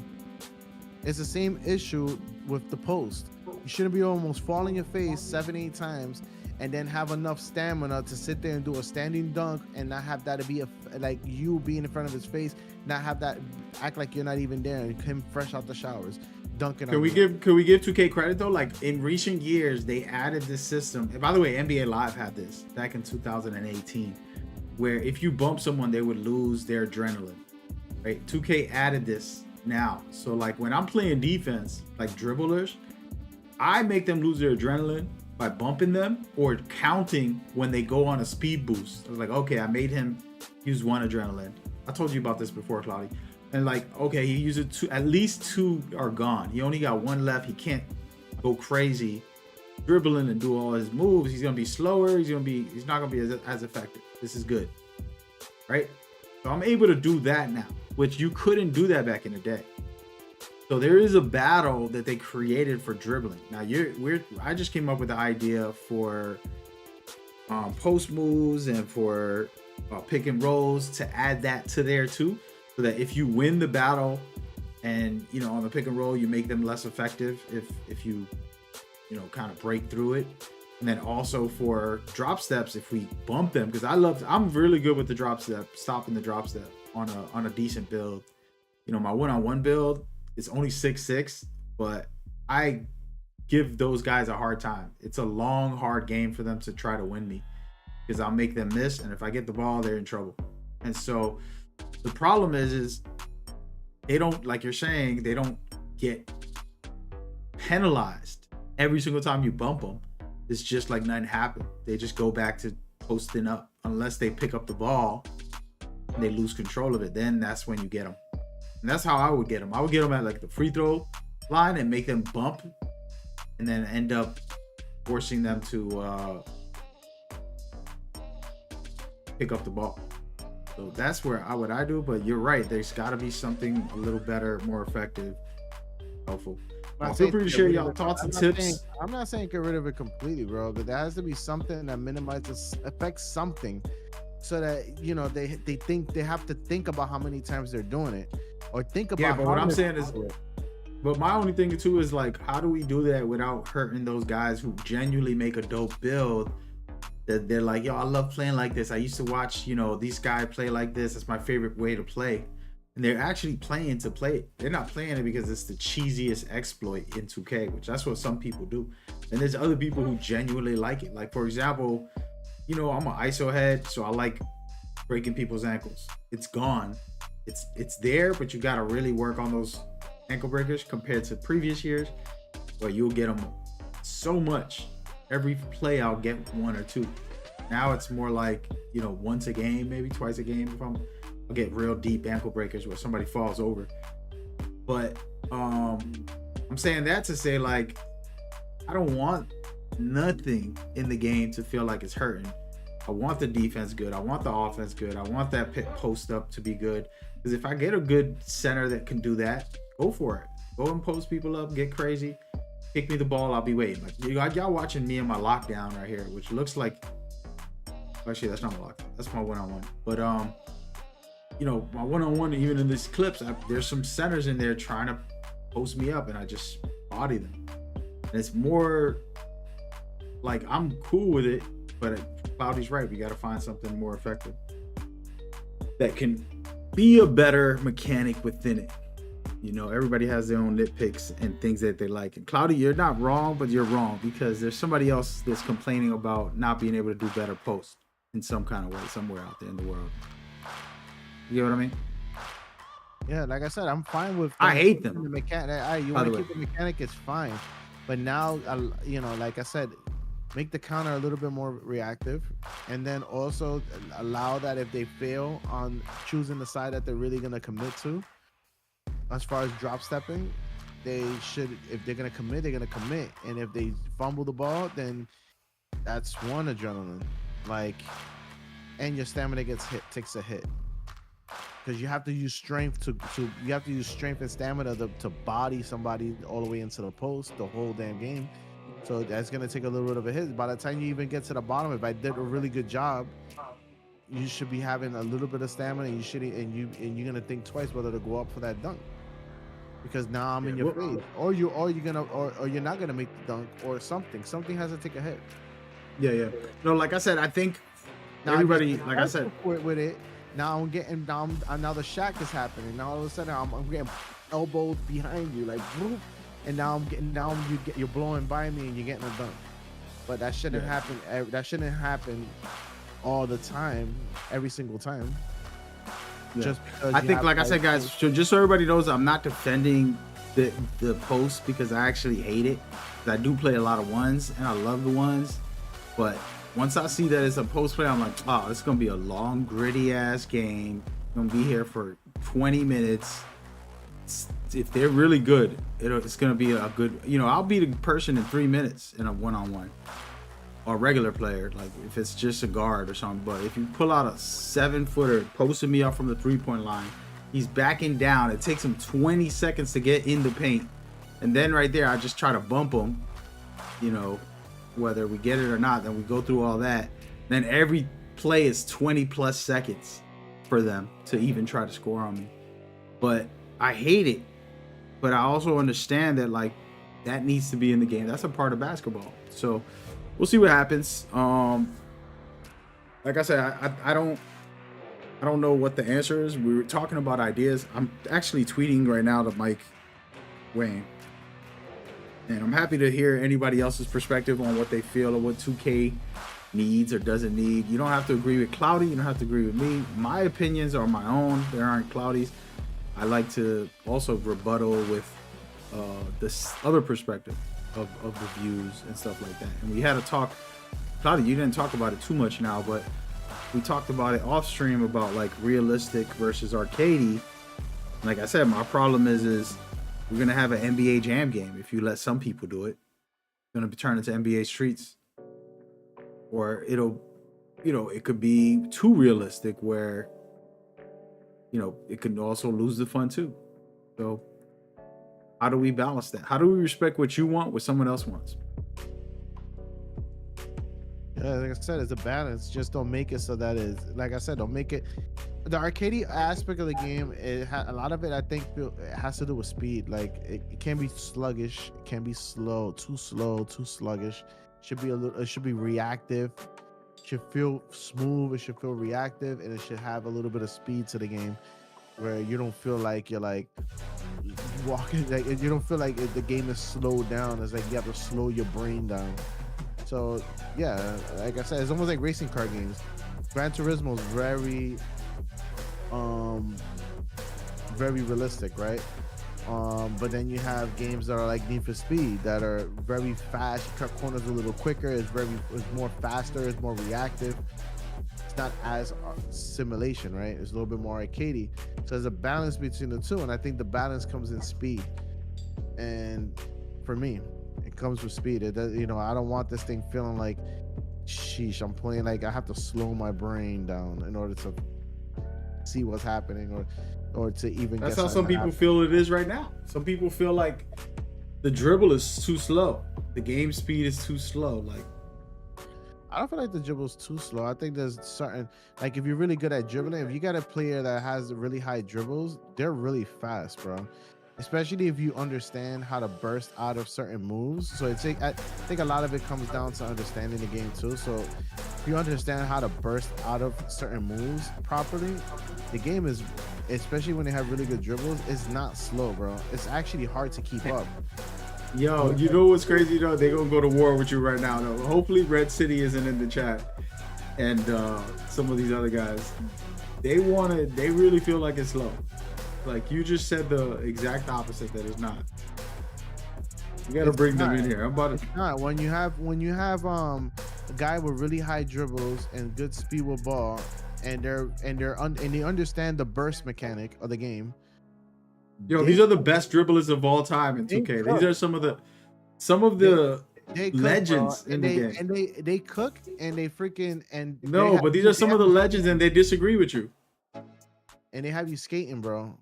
It's the same issue with the post. You shouldn't be almost fall on your face 7-8 times and then have enough stamina to sit there and do a standing dunk and not have that to be like you being in front of his face, not have that act like you're not even there and him fresh out the showers dunking. Could we give 2K credit though? Like in recent years, they added this system. And by the way, NBA Live had this back in 2018, where if you bump someone, they would lose their adrenaline. Right? 2K added this now. So like when I'm playing defense, like dribblers, I make them lose their adrenaline by bumping them or counting when they go on a speed boost. I was like, okay, I made him use 1 adrenaline. I told you about this before, Cloudy. And like, okay, he used 2, at least 2 are gone. He only got 1 left. He can't go crazy dribbling and do all his moves. He's gonna be slower. He's not gonna be as effective. This is good, right? So I'm able to do that now, which you couldn't do that back in the day. So there is a battle that they created for dribbling. Now I just came up with the idea for post moves and for pick and rolls to add that to there too, so that if you win the battle and on the pick and roll you make them less effective if you kind of break through it. And then also for drop steps, if we bump them, because I'm really good with the drop step, stopping the drop step on a decent build. My one-on-one build is only 6'6", but I give those guys a hard time. It's a long, hard game for them to try to win me, because I'll make them miss, and if I get the ball, they're in trouble. And so the problem is they don't, like you're saying, they don't get penalized every single time you bump them. It's just like nothing happened. They just go back to posting up unless they pick up the ball and they lose control of it. Then that's when you get them. And that's how I would get them. I would get them at like the free throw line and make them bump, and then end up forcing them to pick up the ball. So that's what I do. But you're right. There's got to be something a little better, more effective, helpful. Feel free to share your thoughts and tips. I'm not saying get rid of it completely, bro, but there has to be something that minimizes, affects something, so that they think they have to think about how many times they're doing it, or think about. Yeah, but what I'm saying is, but my only thing too is like, how do we do that without hurting those guys who genuinely make a dope build? That they're like, yo, I love playing like this. I used to watch, these guys play like this. It's my favorite way to play. And they're actually playing to play it. They're not playing it because it's the cheesiest exploit in 2K, which that's what some people do. And there's other people who genuinely like it. Like, for example, I'm an ISO head, so I like breaking people's ankles. It's gone. It's there, but you got to really work on those ankle breakers compared to previous years, where you'll get them so much. Every play I'll get 1 or 2. Now it's more like, once a game, maybe twice a game. I'll get real deep ankle breakers where somebody falls over. But I'm saying that to say, like, I don't want nothing in the game to feel like it's hurting. I want the defense good. I want the offense good. I want that post up to be good. Because if I get a good center that can do that, go for it. Go and post people up, get crazy, kick me the ball. I'll be waiting. Like y'all watching me in my lockdown right here, which looks like, actually that's not my lockdown. That's my one-on-one. But my one-on-one, even in these clips, there's some centers in there trying to post me up, and I just body them. And it's more like I'm cool with it, but Cloudy's right. We got to find something more effective that can be a better mechanic within it. Everybody has their own nitpicks and things that they like. And Cloudy, you're not wrong, but you're wrong because there's somebody else that's complaining about not being able to do better posts in some kind of way somewhere out there in the world. You know what I mean? Yeah, like I said, I'm fine with. I hate them. The mechanic. You want to keep the mechanic, it's fine. But now, like I said, make the counter a little bit more reactive, and then also allow that if they fail on choosing the side that they're really gonna commit to, as far as drop stepping, they should. If they're gonna commit, they're gonna commit, and if they fumble the ball, then that's one adrenaline, and your stamina takes a hit. Because you have to use strength and stamina to body somebody all the way into the post the whole damn game. So that's gonna take a little bit of a hit. By the time you even get to the bottom, if I did a really good job, you should be having a little bit of stamina. And you're gonna think twice whether to go up for that dunk. Because now I'm in your face, or you're not gonna make the dunk, or something has to take a hit. Yeah. No, like I said, I think everybody, like I said, with it. Now I'm getting down. Now the shack is happening. Now all of a sudden I'm getting elbowed behind you, like, whoop, and now you're blowing by me and you're getting a dunk. But that shouldn't happen. That shouldn't happen all the time, every single time. Yeah. Just because I think, like I said, guys, just so everybody knows, I'm not defending the post because I actually hate it. I do play a lot of ones and I love the ones, but once I see that it's a post play, I'm like, oh, it's going to be a long, gritty ass game. I'm going to be here for 20 minutes. If they're really good, it's going to be a good, I'll beat a person in 3 minutes in a one-on-one, or a regular player, like if it's just a guard or something. But if you pull out a 7-footer, posting me up from the 3-point line, he's backing down. It takes him 20 seconds to get in the paint. And then right there, I just try to bump him, whether we get it or not. Then we go through all that. Then every play is 20 plus seconds for them to even try to score on me. But I hate it. But I also understand that that needs to be in the game. That's a part of basketball. So we'll see what happens. Like I said, I don't know what the answer is. We were talking about ideas. I'm actually tweeting right now to Mike Wayne. And I'm happy to hear anybody else's perspective on what they feel or what 2K needs or doesn't need. You don't have to agree with Cloudy. You don't have to agree with me. My opinions are my own. There aren't Cloudy's. I like to also rebuttal with this other perspective of the views and stuff like that. And we had a talk. Cloudy, you didn't talk about it too much now, but we talked about it off stream about realistic versus arcadey. Like I said, my problem is we're going to have an NBA Jam game if you let some people do it. It's going to be turned into NBA Streets. Or it could be too realistic where, it could also lose the fun too. So how do we balance that? How do we respect what you want, what someone else wants? Yeah, like I said, it's a balance. Just don't make it so that is, like I said, don't make it. The arcade aspect of the game, a lot of it, I think, it has to do with speed. It can be sluggish, it can be slow, too sluggish. It should be reactive. It should feel smooth. It should feel reactive, and it should have a little bit of speed to the game, where you don't feel like you're walking. You don't feel like the game is slowed down. It's like you have to slow your brain down. So yeah, like I said, it's almost like racing car games. Gran Turismo is very realistic, right? But then you have games that are like Need for Speed that are very fast. You cut corners a little quicker. It's more faster. It's more reactive. It's not as simulation, right? It's a little bit more arcadey. So there's a balance between the two, and I think the balance comes in speed. And for me, it comes with speed. It does, I don't want this thing feeling like sheesh, I'm playing like I have to slow my brain down in order to see what's happening or to even That's get how some people happen. feel it is right now. Some people feel like the dribble is too slow. The game speed is too slow. Like, I don't feel like the dribble's too slow. I think there's certain, like, if you're really good at dribbling, if you got a player that has really high dribbles, they're really fast, bro. Especially if you understand how to burst out of certain moves. So I think a lot of it comes down to understanding the game too. So if you understand how to burst out of certain moves properly, the game is, especially when they have really good dribbles, it's not slow, bro. It's actually hard to keep up. yo, you know what's crazy though? They gonna go to war with you right now. Though. Hopefully, Red City isn't in the chat, and some of these other guys. They really feel like it's slow. Like you just said the exact opposite that it's not. You gotta bring them in here. I'm about to. Not when you have a guy with really high dribbles and good speed with ball, and they understand the burst mechanic of the game. Yo, these are the best dribblers of all time in 2K. These are some of the they cook, legends bro, in the game. And they cook and they freaking and No, but these are some of the legends, and they disagree with you. And they have you skating, bro.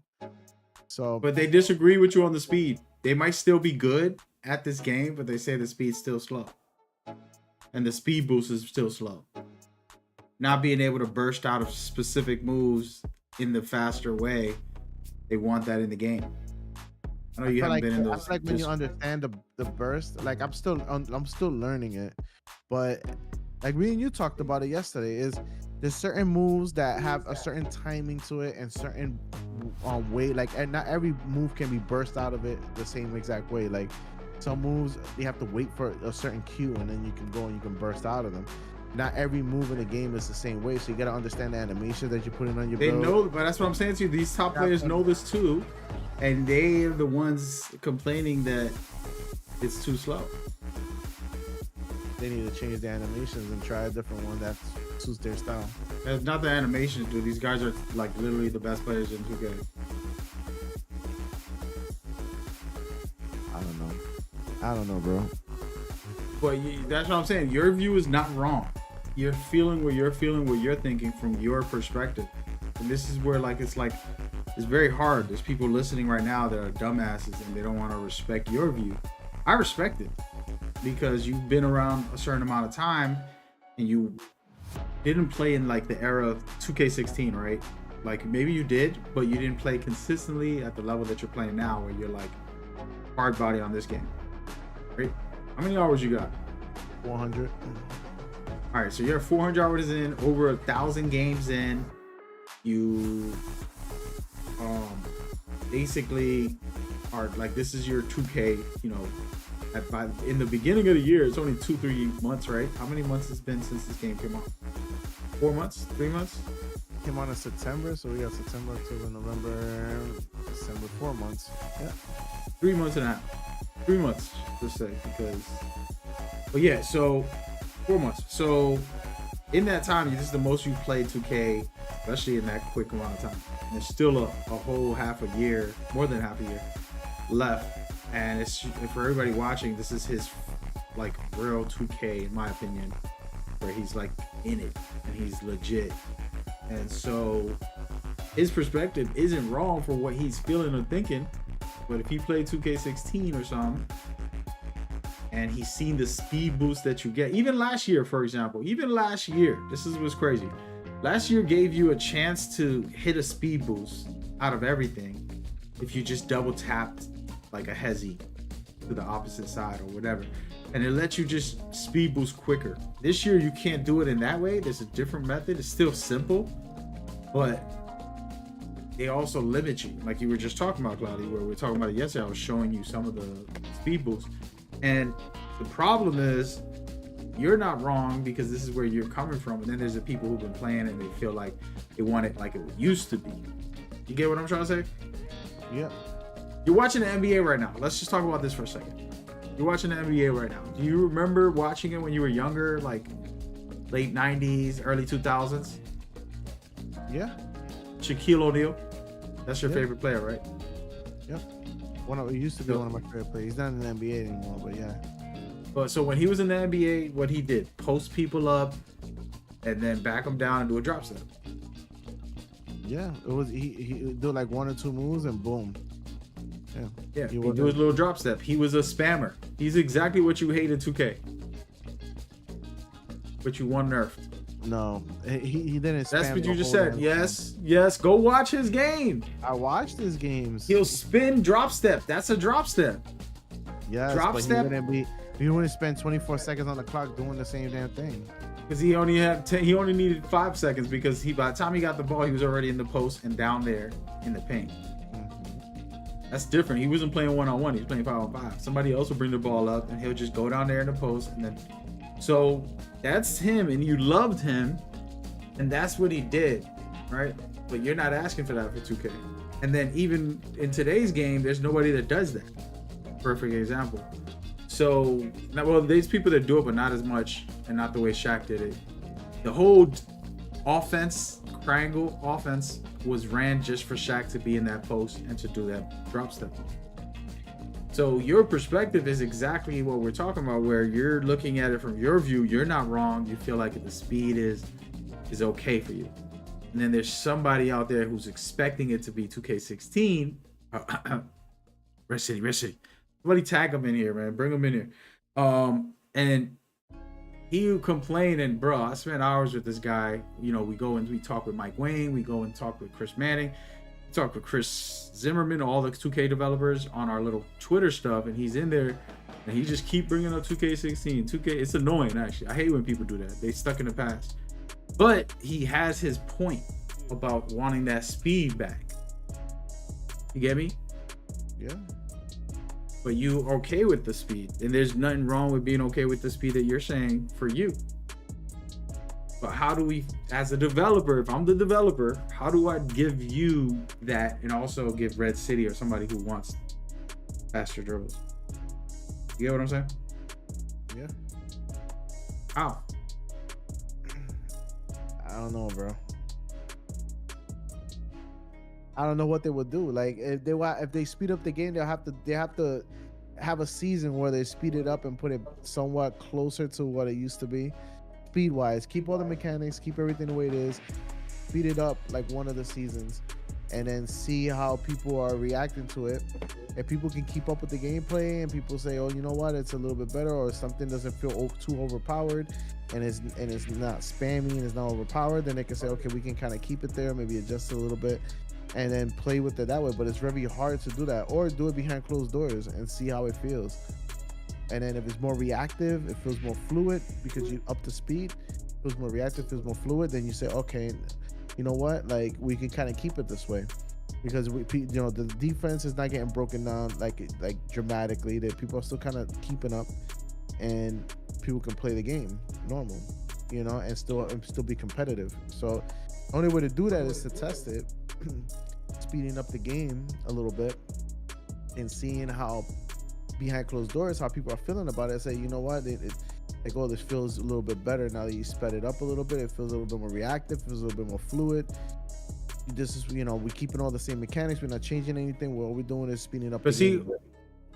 So, but they disagree with you on the speed. They might still be good at this game, but they say the speed's still slow, and the speed boost is still slow. Not being able to burst out of specific moves in the faster way, they want that in the game. I know you haven't been in those. I feel like when you understand the burst, like I'm still learning it, but like me and you talked about it yesterday. Is there's certain moves that have a certain timing to it and certain way, like, and not every move can be burst out of it the same exact way. Like some moves you have to wait for a certain cue and then you can go and you can burst out of them. Not every move in the game is the same way, so you got to understand the animation that you're putting on your build. They know, but that's what I'm saying to you. These top players know this too, and they're the ones complaining that it's too slow. They need to change the animations and try a different one that suits their style. It's not the animations, dude. These guys are like literally the best players in 2K. I don't know, bro. But that's what I'm saying. Your view is not wrong. You're feeling what you're thinking from your perspective. And this is where it's very hard. There's people listening right now that are dumbasses and they don't want to respect your view. I respect it because you've been around a certain amount of time and you didn't play in like the era of 2K16, right? Like maybe you did, but you didn't play consistently at the level that you're playing now where you're like hard body on this game, right? How many hours you got? 400. All right, so you're 400 hours in, over 1,000 games in. You basically are like, this is your 2K, you know, in the beginning of the year, it's only 2-3 months, right? How many months has been since this game came out? 4 months? 3 months? Came out in September, so we got September, October, November, December, 4 months. Yeah. 3 months and a half. 3 months, let's say, because, but yeah, so 4 months. So in that time, this is the most you've played 2K, especially in that quick amount of time. And there's still a whole half a year, more than half a year left. And it's for everybody watching, this is his like real 2K, in my opinion, where he's like in it and he's legit. And so his perspective isn't wrong for what he's feeling or thinking. But if he played 2K16 or something, and he's seen the speed boost that you get, even last year, for example, this is what's crazy. Last year gave you a chance to hit a speed boost out of everything if you just double tapped like a hezi to the opposite side or whatever. And it lets you just speed boost quicker. This year, you can't do it in that way. There's a different method. It's still simple, but they also limit you, like you were just talking about, Cloudy, where we were talking about it yesterday. I was showing you some of the speed boosts. And the problem is, you're not wrong because this is where you're coming from. And then there's the people who've been playing and they feel like they want it like it used to be. You get what I'm trying to say? Yeah. You're watching the NBA right now. Let's just talk about this for a second. You're watching the NBA right now. Do you remember watching it when you were younger, like late 90s, early 2000s? Yeah. Shaquille O'Neal. That's your favorite player, right? Yep. He used to be one of my favorite players. He's not in the NBA anymore, but yeah. But so when he was in the NBA, what he did, post people up and then back them down and do a drop step. Yeah, it was he do like 1 or 2 moves and boom. Yeah, he do his little drop step. He was a spammer. He's exactly what you hate in 2K. But you want nerfed. No, he didn't. That's what you just said. Yes. Go watch his game. I watched his games. He'll spin drop step. That's a drop step. Yes, drop step. He wouldn't spend 24 seconds on the clock doing the same damn thing. Because he only needed 5 seconds because by the time he got the ball, he was already in the post and down there in the paint. That's different. He wasn't playing 1-on-1. He was playing 5-on-5. Somebody else will bring the ball up and he'll just go down there in the post and then. So that's him, and you loved him, and that's what he did, right? But you're not asking for that for 2K. And then even in today's game, there's nobody that does that. Perfect example. So, well, there's people that do it, but not as much, and not the way Shaq did it. The whole offense, triangle offense, was ran just for Shaq to be in that post and to do that drop step. So your perspective is exactly what we're talking about, where you're looking at it from your view. You're not wrong. You feel like the speed is okay for you. And then there's somebody out there who's expecting it to be 2K16. Red City. Somebody tag him in here, man. Bring him in here. And he complained, and bro, I spent hours with this guy. You know, we go and we talk with Mike Wayne. We go and talk with Chris Manning. Talk with Chris Zimmerman, all the 2K developers on our little Twitter stuff, and he's in there, and he just keep bringing up 2K16. 2K, it's annoying actually. I hate when people do that. They stuck in the past. But he has his point about wanting that speed back. You get me? Yeah. But you okay with the speed, and there's nothing wrong with being okay with the speed that you're saying for you. But how do we, as a developer, if I'm the developer, how do I give you that and also give Red City or somebody who wants faster dribbles? You get what I'm saying? Yeah. How? I don't know, bro. I don't know what they would do. Like if they speed up the game, they have to have a season where they speed it up and put it somewhat closer to what it used to be. Speed wise, keep all the mechanics, keep everything the way it is, speed it up like one of the seasons, and then see how people are reacting to it. If people can keep up with the gameplay and people say, oh, you know what, it's a little bit better, or something doesn't feel too overpowered and it's not spammy and it's not overpowered, then they can say, okay, we can kind of keep it there, maybe adjust it a little bit and then play with it that way. But it's very hard to do that, or do it behind closed doors and see how it feels. And then if it's more reactive, it feels more fluid because you up the speed, feels more reactive, feels more fluid, then you say, okay, you know what, like we can kind of keep it this way because the defense is not getting broken down like dramatically, that people are still kind of keeping up and people can play the game normal, and still be competitive. So the only way to do that is to test it, speeding up the game a little bit and seeing how behind closed doors how people are feeling about it. Say, you know what, like, oh, this feels a little bit better now that you sped it up a little bit. It feels a little bit more reactive, feels a little bit more fluid. This is, we're keeping all the same mechanics, we're not changing anything. What we're doing is speeding up. But see,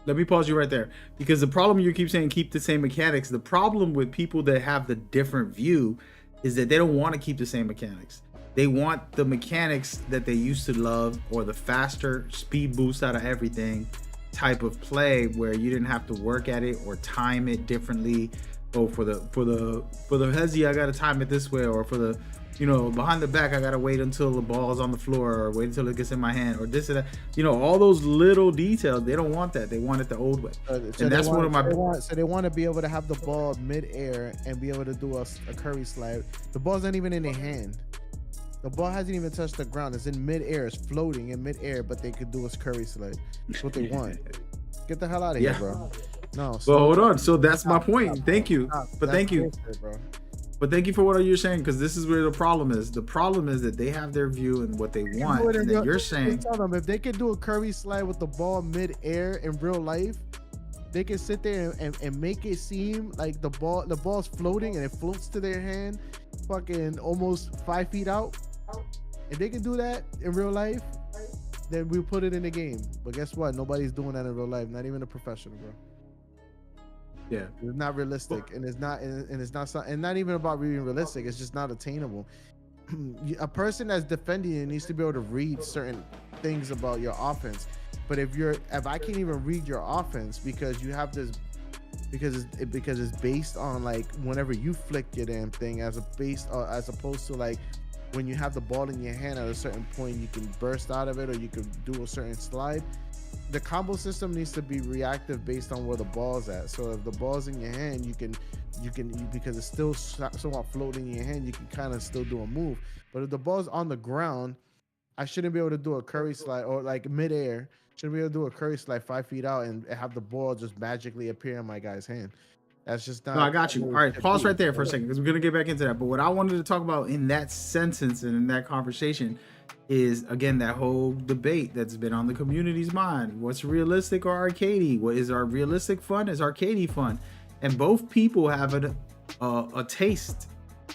let me pause you right there, because the problem, you keep saying keep the same mechanics. The problem with people that have the different view is that they don't want to keep the same mechanics. They want the mechanics that they used to love, or the faster speed boost out of everything type of play, where you didn't have to work at it or time it differently. Oh, for the hezzy, I gotta time it this way, or for the behind the back, I gotta wait until the ball's on the floor, or wait until it gets in my hand, or this and that. All those little details, they don't want that. They want it the old way. So and that's one of my. So they want to be able to have the ball mid-air and be able to do a Curry slide. The ball's not even in their hand. The ball hasn't even touched the ground. It's in mid-air. It's floating in mid-air, but they could do a Curry slide. That's what they want. Get the hell out of here, bro. No. Well, hold on. So that's my point. Thank you. But thank you. Bro. But thank you for what you're saying, because this is where the problem is. The problem is that they have their view and what they want, and that you're saying. Tell them if they can do a Curry slide with the ball mid-air in real life, they can sit there and make it seem like the ball's floating and it floats to their hand, fucking almost 5 feet out. If they can do that in real life, then we'll put it in the game. But guess what? Nobody's doing that in real life. Not even a professional, bro. Yeah. It's not realistic, and it's not and not even about being realistic. It's just not attainable. A person that's defending you needs to be able to read certain things about your offense. But if I can't even read your offense because you have this, because it's based on like whenever you flick your damn thing, as opposed to like when you have the ball in your hand at a certain point, you can burst out of it, or you can do a certain slide. The combo system needs to be reactive based on where the ball's at. So if the ball's in your hand, you because it's still somewhat floating in your hand, you can kind of still do a move. But if the ball's on the ground, I shouldn't be able to do a curry slide, or like midair, shouldn't be able to do a curry slide 5 feet out and have the ball just magically appear in my guy's hand. That's just not. No, I got you. All right, pause right there for a second, because we're gonna get back into that. But what I wanted to talk about in that sentence and in that conversation is, again, that whole debate that's been on the community's mind. What's realistic or arcadey? What is our realistic fun? Is arcadey fun? And both people have a taste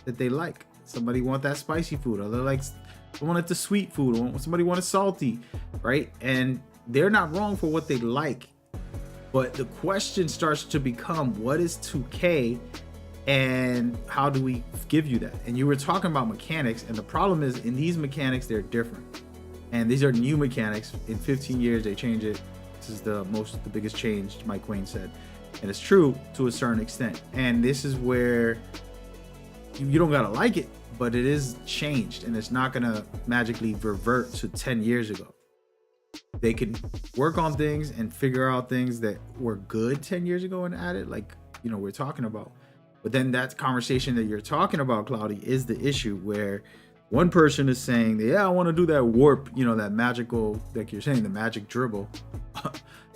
that they like. Somebody want that spicy food, or they like wanted the sweet food, or somebody wanted salty, right? And they're not wrong for what they like. But the question starts to become, what is 2K and how do we give you that? And you were talking about mechanics, and the problem is in these mechanics, they're different. And these are new mechanics. In 15 years, they change it. This is the biggest change, Mike Wayne said. And it's true to a certain extent. And this is where you don't gotta like it, but it is changed, and it's not gonna magically revert to 10 years ago. They can work on things and figure out things that were good 10 years ago and add it, like, we're talking about. But then that conversation that you're talking about, Cloudy, is the issue where one person is saying, yeah, I want to do that warp, that magical, like you're saying, the magic dribble.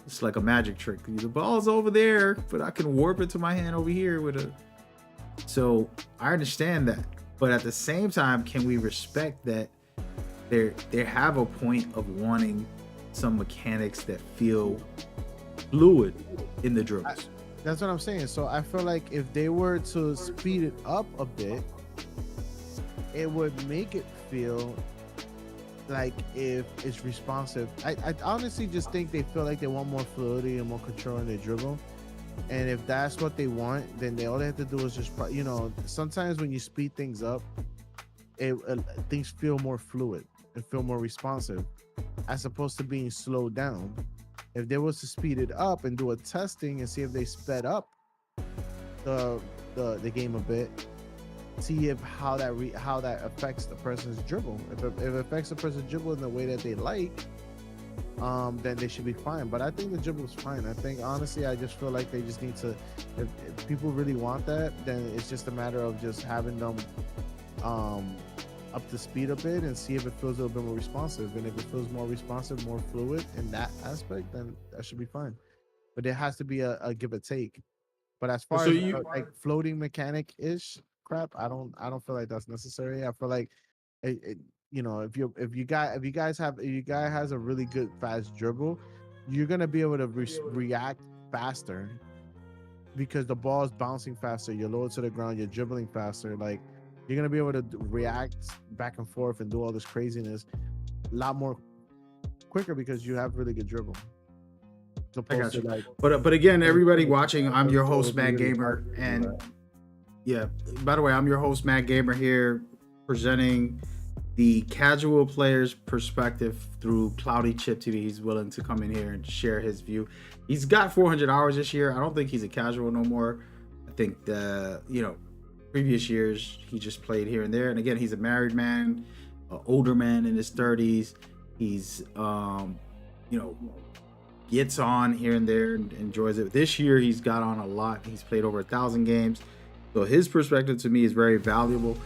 It's like a magic trick. The ball's over there, but I can warp it to my hand over here with a. So I understand that. But at the same time, can we respect that they have a point of wanting some mechanics that feel fluid in the dribbles? That's what I'm saying. So I feel like if they were to speed it up a bit, it would make it feel like if it's responsive. I honestly just think they feel like they want more fluidity and more control in their dribble. And if that's what they want, then all they have to do is just, sometimes when you speed things up, things feel more fluid and feel more responsive, as opposed to being slowed down. If they was to speed it up and do a testing and see if they sped up the game a bit, see if how that affects the person's dribble. If it affects the person's dribble in the way that they like, then they should be fine. But I think the dribble is fine. I think, honestly, I just feel like they just need to, if people really want that, then it's just a matter of just having them up to speed a bit and see if it feels a little bit more responsive. And if it feels more responsive, more fluid in that aspect, then that should be fine. But there has to be a give or take. But as far as like floating mechanic ish crap, I don't feel like that's necessary. I feel like if you guys has a really good fast dribble, you're gonna be able to react faster because the ball is bouncing faster. You're lower to the ground. You're dribbling faster. Like, you're gonna be able to react back and forth and do all this craziness a lot more quicker because you have really good dribble. I got you. But again, everybody watching, I'm your host, Matt Gamer, and yeah. By the way, I'm your host, Matt Gamer, here presenting the casual player's perspective through CloudyChipTv. He's willing to come in here and share his view. He's got 400 hours this year. I don't think he's a casual no more. I think previous years he just played here and there. And again, he's a married man, an older man in his 30s. He's gets on here and there and enjoys it. This year he's got on a lot. He's played over 1,000 games. So his perspective to me is very valuable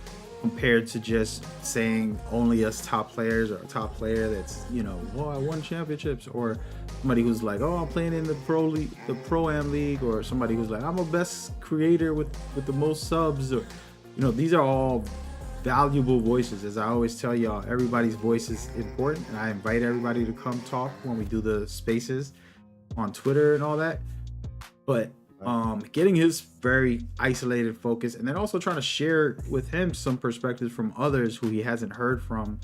compared to just saying only us top players, or a top player that's, I won championships, or somebody who's like, oh, I'm playing in the Pro-Am League, or somebody who's like, I'm a best creator with the most subs, or, these are all valuable voices. As I always tell y'all, everybody's voice is important, and I invite everybody to come talk when we do the spaces on Twitter and all that. But getting his very isolated focus, and then also trying to share with him some perspectives from others who he hasn't heard from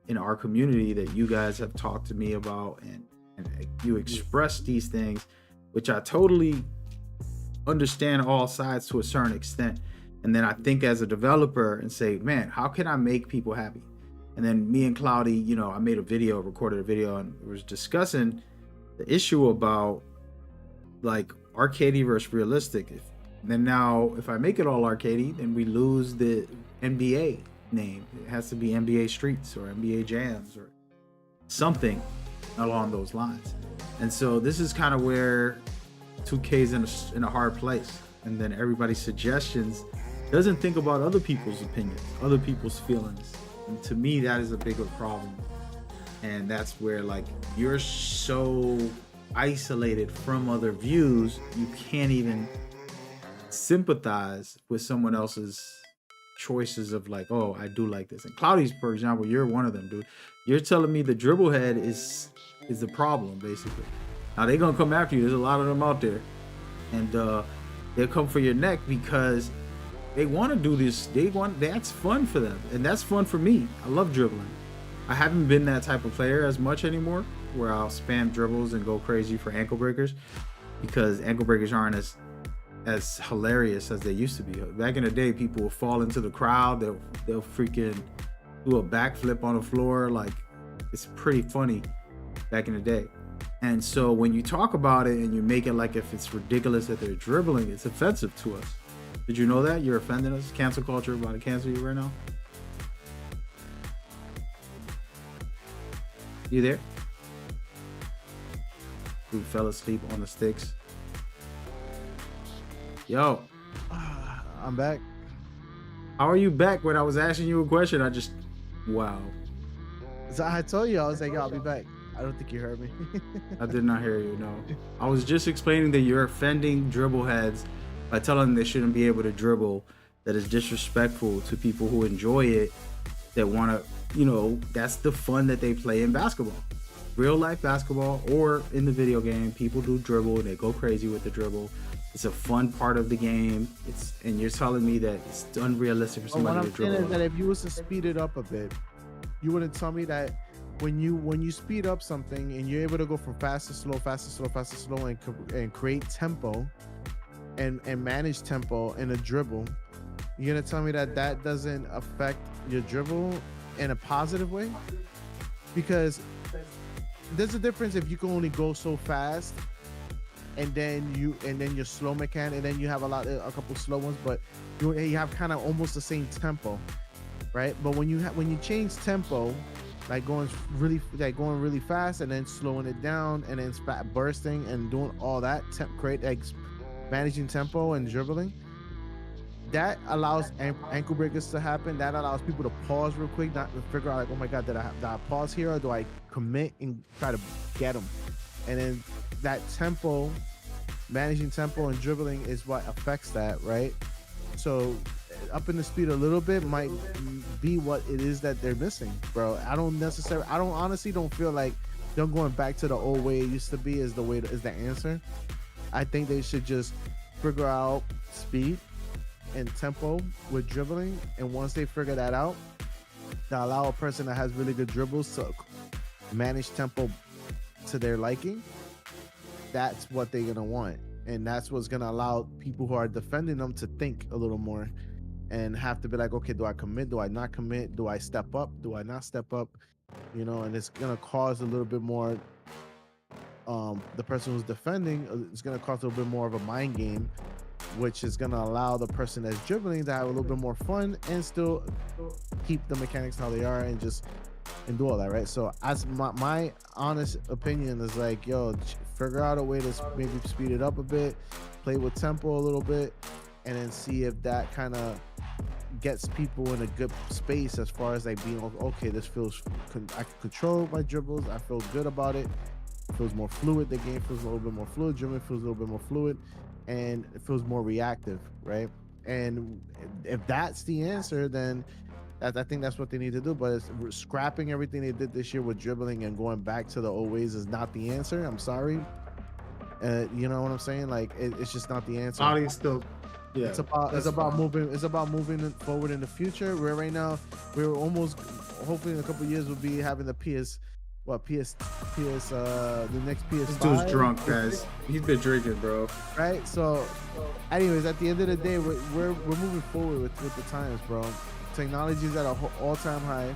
in our community that you guys have talked to me about, and you express these things, which I totally understand all sides to a certain extent. And then I think as a developer and say, man, how can I make people happy? And then me and Cloudy, you know, I made a video, recorded a video, and was discussing the issue about like arcadey versus realistic. Then now, if I make it all arcadey, then we lose the NBA name. It has to be NBA Streets or NBA Jams or something along those lines. And so this is kind of where 2K's in a hard place. And then everybody's suggestions doesn't think about other people's opinions, other people's feelings. And to me, that is a bigger problem. And that's where like you're so isolated from other views, you can't even sympathize with someone else's choices of like, oh, I do like this. And Cloudy's, for example, you're one of them, dude. You're telling me the dribble head is the problem, basically. Now they're gonna come after you. There's a lot of them out there, and they'll come for your neck because they want to do this. That's fun for them, and that's fun for me. I love dribbling. I haven't been that type of player as much anymore, where I'll spam dribbles and go crazy for ankle breakers, because ankle breakers aren't as hilarious as they used to be. Back in the day, people will fall into the crowd. They'll freaking do a backflip on the floor. Like, it's pretty funny back in the day. And so when you talk about it and you make it like if it's ridiculous that they're dribbling, it's offensive to us. Did you know that? You're offending us? Cancel culture about to cancel you right now? You there? Dude fell asleep on the sticks. Yo. I'm back. How are you back when I was asking you a question? Wow. So I told you, I was like, yo, I'll be back. I don't think you heard me. I did not hear you, no. I was just explaining that you're offending dribble heads by telling them they shouldn't be able to dribble, that is disrespectful to people who enjoy it, that want to, you know, that's the fun that they play in basketball. Real life basketball or in the video game, people do dribble, they go crazy with the dribble. It's a fun part of the game. And you're telling me that it's unrealistic for somebody to dribble. What I'm saying is that if you was to speed it up a bit, you wouldn't tell me that when you speed up something and you're able to go from fast to slow, and create tempo and manage tempo in a dribble, you're gonna tell me that that doesn't affect your dribble in a positive way? Because there's a difference if you can only go so fast and then you're slow mechanic, and then you have a couple slow ones, but you have kind of almost the same tempo, right? But when you change tempo, like going really fast and then slowing it down and then bursting and doing all that, managing tempo and dribbling, that allows ankle breakers to happen. That allows people to pause real quick, not to figure out like, oh my god, did I pause here, or do I commit and try to get them? And then that tempo, managing tempo and dribbling is what affects that, right? So upping the speed a little bit might be what it is that they're missing, bro. I honestly don't feel like them going back to the old way it used to be is the answer. I think they should just figure out speed and tempo with dribbling, and once they figure that out, they allow a person that has really good dribbles to manage tempo to their liking. That's what they're gonna want, and that's what's gonna allow people who are defending them to think a little more and have to be like, okay, do I commit, do I not commit, do I step up, do I not step up, you know? And it's gonna cause a little bit more, the person who's defending is gonna cause a little bit more of a mind game, which is gonna allow the person that's dribbling to have a little bit more fun and still keep the mechanics how they are and do all that, right? So as my honest opinion is like, yo, figure out a way to maybe speed it up a bit, play with tempo a little bit, and then see if that kind of gets people in a good space as far as like being okay, this feels, I can control my dribbles, I feel good about it, feels more fluid, the game feels a little bit more fluid, dribbling feels a little bit more fluid, and it feels more reactive, right? And if that's the answer, then I think that's what they need to do. But scrapping everything they did this year with dribbling and going back to the old ways is not the answer. I'm sorry. You know what I'm saying? Like it's just not the answer. Audience still, yeah. It's about moving. It's about moving forward in the future. We're right now. We're almost. Hopefully, in a couple of years, we'll be having the what the next This dude's PS5, drunk, guys. He's been drinking, bro. right? So, anyways, at the end of the day, we're moving forward with the times, bro. Technology is at a all-time high,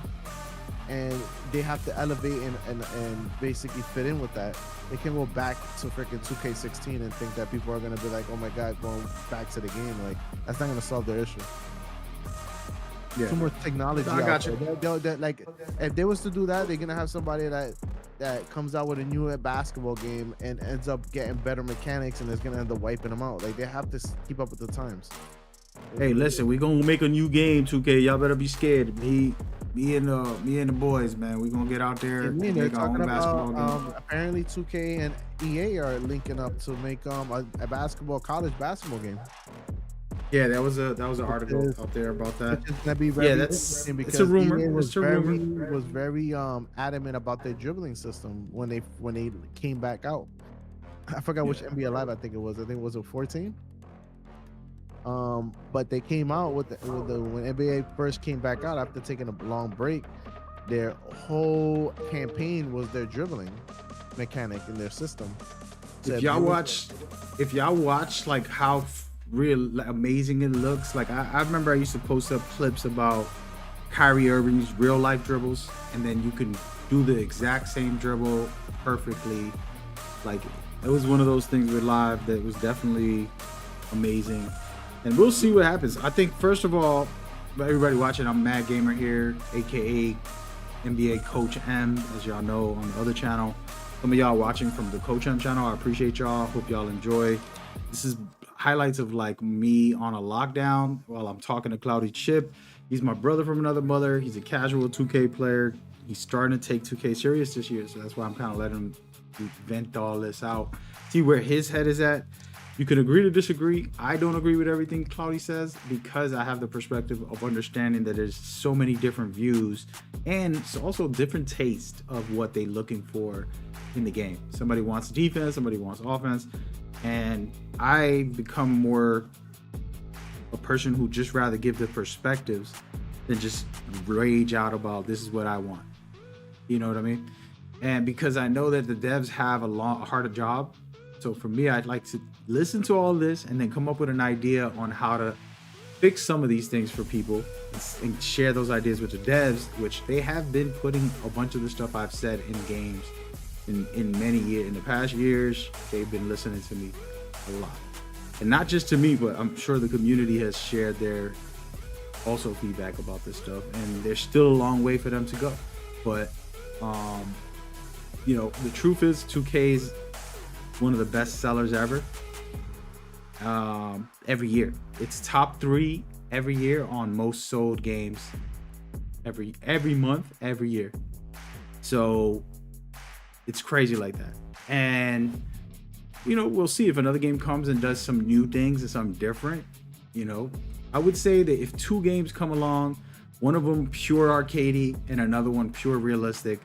and they have to elevate and basically fit in with that. They can go back to freaking 2K16 and think that people are gonna be like, oh my god, going back to the game. Like, that's not gonna solve their issue. Yeah. Too much technology. I got you. Like, if they was to do that, they're gonna have somebody that comes out with a new basketball game and ends up getting better mechanics, and is gonna end up wiping them out. Like, they have to keep up with the times. Hey, listen, we gonna make a new game, 2K. Y'all better be scared. Me and the boys, man. We gonna get out there and they're make our own talking basketball about game. apparently 2K and EA are linking up to make a college basketball game. Yeah, that was an article out there about that. Which is gonna be very that's interesting because it's a rumor. EA was It's a very rumor. was very adamant about their dribbling system when they came back out. I forgot which NBA Live I think it was. I think it was a 14. But they came out with when NBA first came back out after taking a long break. Their whole campaign was their dribbling mechanic in their system. If y'all watch like how real amazing it looks, like I remember I used to post up clips about Kyrie Irving's real life dribbles, and then you can do the exact same dribble perfectly. Like, it was one of those things with live that was definitely amazing, and we'll see what happens. I think first of all, everybody watching, I'm Mad Gamer here, aka NBA Coach M, as y'all know on the other channel. Some of y'all watching from the Coach M channel, I appreciate y'all. Hope y'all enjoy. This is highlights of like me on a lockdown while I'm talking to Cloudy Chip. He's my brother from another mother. He's a casual 2K player. He's starting to take 2K serious this year, so that's why I'm kind of letting him vent all this out. See where his head is at. You can agree to disagree. I don't agree with everything Cloudy says because I have the perspective of understanding that there's so many different views and it's also different taste of what they're looking for in the game. Somebody wants defense, somebody wants offense, and I become more a person who just rather give the perspectives than just rage out about this is what I want. You know what I mean? And because I know that the devs have a harder job, so for me, I'd like to listen to all this and then come up with an idea on how to fix some of these things for people and share those ideas with the devs, which they have been putting a bunch of the stuff I've said in games in many years. In the past years, they've been listening to me a lot. And not just to me, but I'm sure the community has shared their also feedback about this stuff. And there's still a long way for them to go. But, you know, the truth is 2K is one of the best sellers ever. Every year. It's top 3 every year on most sold games every month, every year. So it's crazy like that. And you know, we'll see if another game comes and does some new things and something different. You know, I would say that if 2 games come along, one of them pure arcadey and another one pure realistic,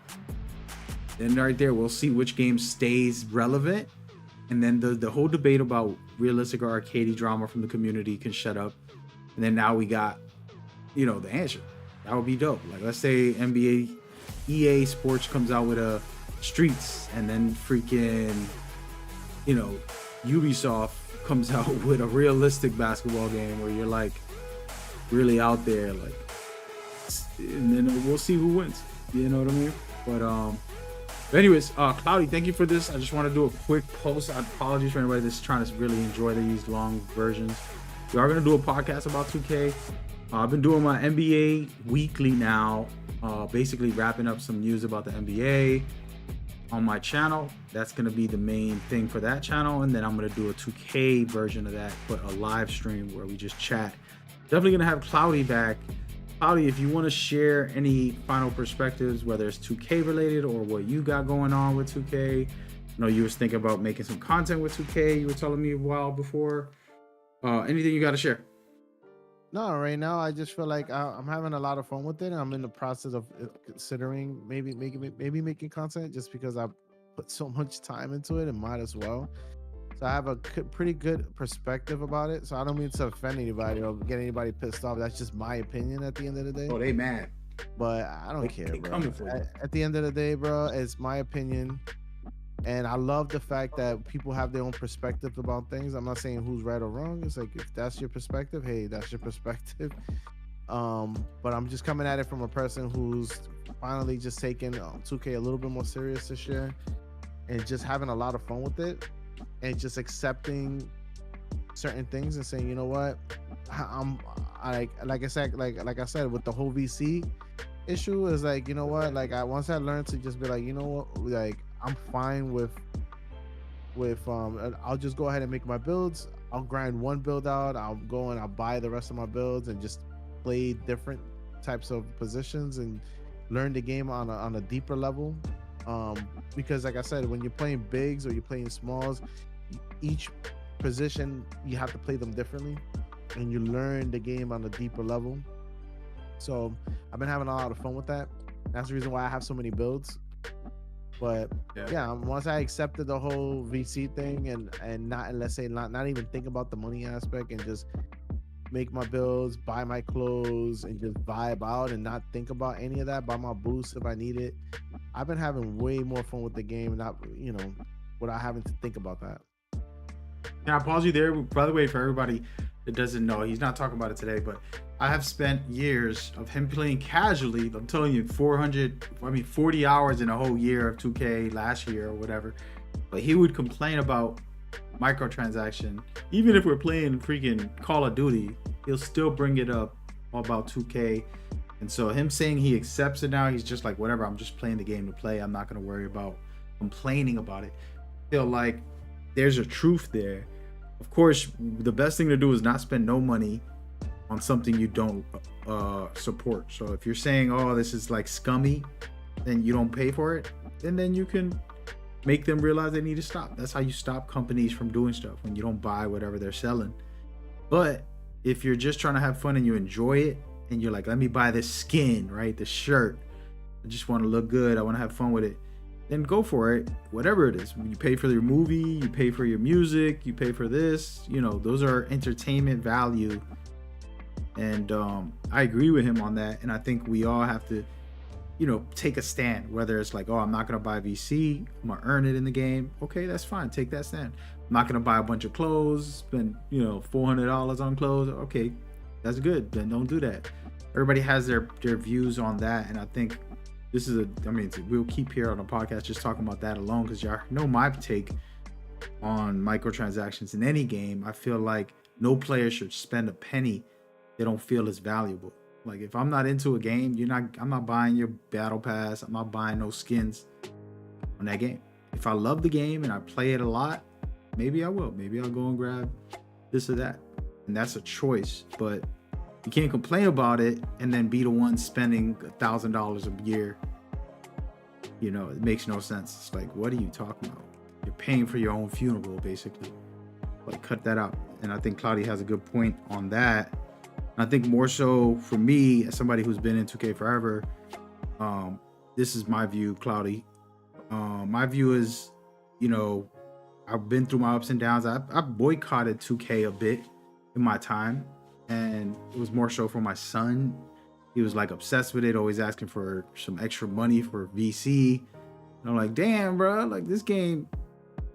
then right there we'll see which game stays relevant. And then the whole debate about realistic or arcadey drama from the community can shut up. And then now we got, you know, the answer. That would be dope. Like, let's say EA Sports comes out with a Streets, and then freaking, you know, Ubisoft comes out with a realistic basketball game where you're like really out there, like, and then we'll see who wins. You know what I mean? But anyways, Cloudy, thank you for this. I just want to do a quick post. Apologies for anybody that's trying to really enjoy these long versions. We are going to do a podcast about 2K. I've been doing my NBA weekly now, basically wrapping up some news about the NBA on my channel. That's going to be the main thing for that channel. And then I'm going to do a 2K version of that, but a live stream where we just chat. Definitely going to have Cloudy back. Cloudy, if you want to share any final perspectives, whether it's 2K related or what you got going on with 2K. You know, you was thinking about making some content with 2K. You were telling me a while before. Anything you got to share? No, right now I just feel like I'm having a lot of fun with it. I'm in the process of considering maybe making content just because I put so much time into it and might as well. So I have a pretty good perspective about it. So I don't mean to offend anybody or get anybody pissed off. That's just my opinion at the end of the day. Oh, they mad. but I don't care, They bro. coming for you. At the end of the day, bro, it's my opinion. And I love the fact that people have their own perspective about things. I'm not saying who's right or wrong. It's like, if that's your perspective, hey, that's your perspective. But I'm just coming at it from a person who's finally just taking 2K a little bit more serious this year and just having a lot of fun with it and just accepting certain things and saying, you know what, like I said with the whole VC issue is like, you know what, like once I learned to just be like, you know what, like I'm fine with I'll just go ahead and make my builds. I'll grind one build out. I'll go and I'll buy the rest of my builds and just play different types of positions and learn the game on a deeper level. Because like I said, when you're playing bigs or you're playing smalls, each position you have to play them differently, and you learn the game on a deeper level. So I've been having a lot of fun with that. That's the reason why I have so many builds. But yeah, once I accepted the whole VC thing and not, let's say not even think about the money aspect and just make my builds, buy my clothes, and just vibe out and not think about any of that, buy my boost if I need it. I've been having way more fun with the game, not, you know, without having to think about that. Can I pause you there? By the way, for everybody that doesn't know, he's not talking about it today, but I have spent years of him playing casually. I'm telling you, 40 hours in a whole year of 2K last year or whatever. But he would complain about microtransaction. Even if we're playing freaking Call of Duty, he'll still bring it up about 2K. And so him saying he accepts it now, he's just like, whatever, I'm just playing the game to play. I'm not going to worry about complaining about it. I feel like there's a truth there. Of course, the best thing to do is not spend no money on something you don't support. So if you're saying, oh, this is like scummy, then you don't pay for it, and then you can make them realize they need to stop. That's how you stop companies from doing stuff, when you don't buy whatever they're selling. But if you're just trying to have fun and you enjoy it, and you're like, let me buy this skin, right, this shirt, I just want to look good, I want to have fun with it, then go for it. Whatever it is, you pay for your movie, you pay for your music, you pay for this, you know, those are entertainment value. And I agree with him on that. And I think we all have to, you know, take a stand, whether it's like, oh, I'm not going to buy VC, I'm going to earn it in the game. Okay, that's fine. Take that stand. I'm not going to buy a bunch of clothes, spend, you know, $400 on clothes. Okay, that's good. Then don't do that. Everybody has their views on that. And I think this is we'll keep here on the podcast just talking about that alone, because y'all know my take on microtransactions in any game. I feel like no player should spend a penny they don't feel is valuable. Like, if I'm not into a game, I'm not buying your battle pass. I'm not buying no skins on that game. If I love the game and I play it a lot, maybe I will. Maybe I'll go and grab this or that. And that's a choice. But you can't complain about it and then be the one spending $1,000 a year. You know, it makes no sense. It's like, what are you talking about? You're paying for your own funeral, basically. Like, cut that out. And I think Cloudy has a good point on that. I think more so for me, as somebody who's been in 2K forever, this is my view, Cloudy. My view is, you know, I've been through my ups and downs. I boycotted 2K a bit in my time, and it was more so for my son. He was like obsessed with it, always asking for some extra money for VC. And I'm like, damn, bro, like this game,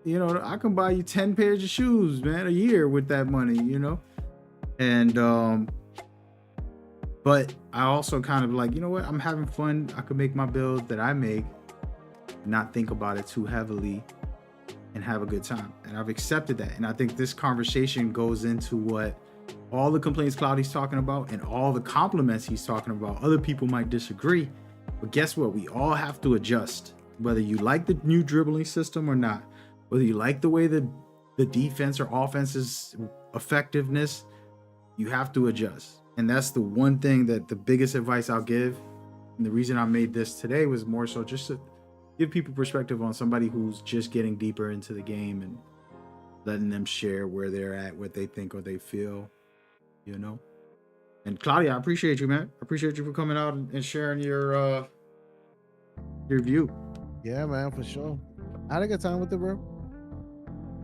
you know, I can buy you 10 pairs of shoes, man, a year with that money, you know? And, but I also kind of like, you know what? I'm having fun. I could make my build that I make, not think about it too heavily, and have a good time. And I've accepted that. And I think this conversation goes into what all the complaints Cloudy's talking about and all the compliments he's talking about. Other people might disagree, but guess what? We all have to adjust, whether you like the new dribbling system or not, whether you like the way the defense or offense's effectiveness, you have to adjust. And that's the one thing that the biggest advice I'll give. And the reason I made this today was more so just to give people perspective on somebody who's just getting deeper into the game and letting them share where they're at, what they think or they feel, you know? And Claudia, I appreciate you, man. I appreciate you for coming out and sharing your view. Yeah, man, for sure. I had a good time with it, bro.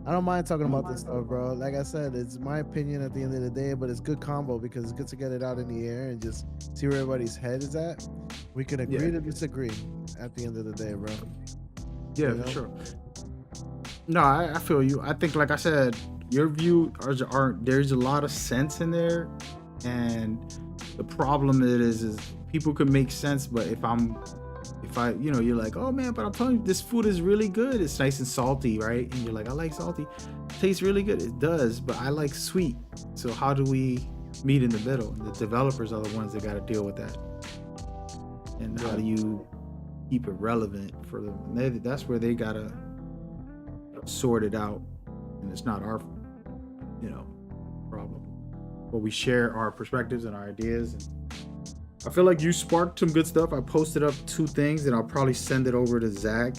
I don't mind talking about this stuff, bro. Like I said, it's my opinion at the end of the day, but it's good combo because it's good to get it out in the air and just see where everybody's head is at. We can agree to disagree at the end of the day, bro. Yeah, You know? for sure. No, I feel you. I think, like I said, your view are there's a lot of sense in there, and the problem is people could make sense, but if you're like, oh man, but I'm telling you, this food is really good. It's nice and salty, right? And you're like, I like salty. It tastes really good. It does, but I like sweet. So how do we meet in the middle? The developers are the ones that got to deal with that. And how do you keep it relevant for them? That's where they gotta sort it out, and it's not our problem, but we share our perspectives and our ideas. And I feel like you sparked some good stuff. I posted up 2 things, and I'll probably send it over to Zach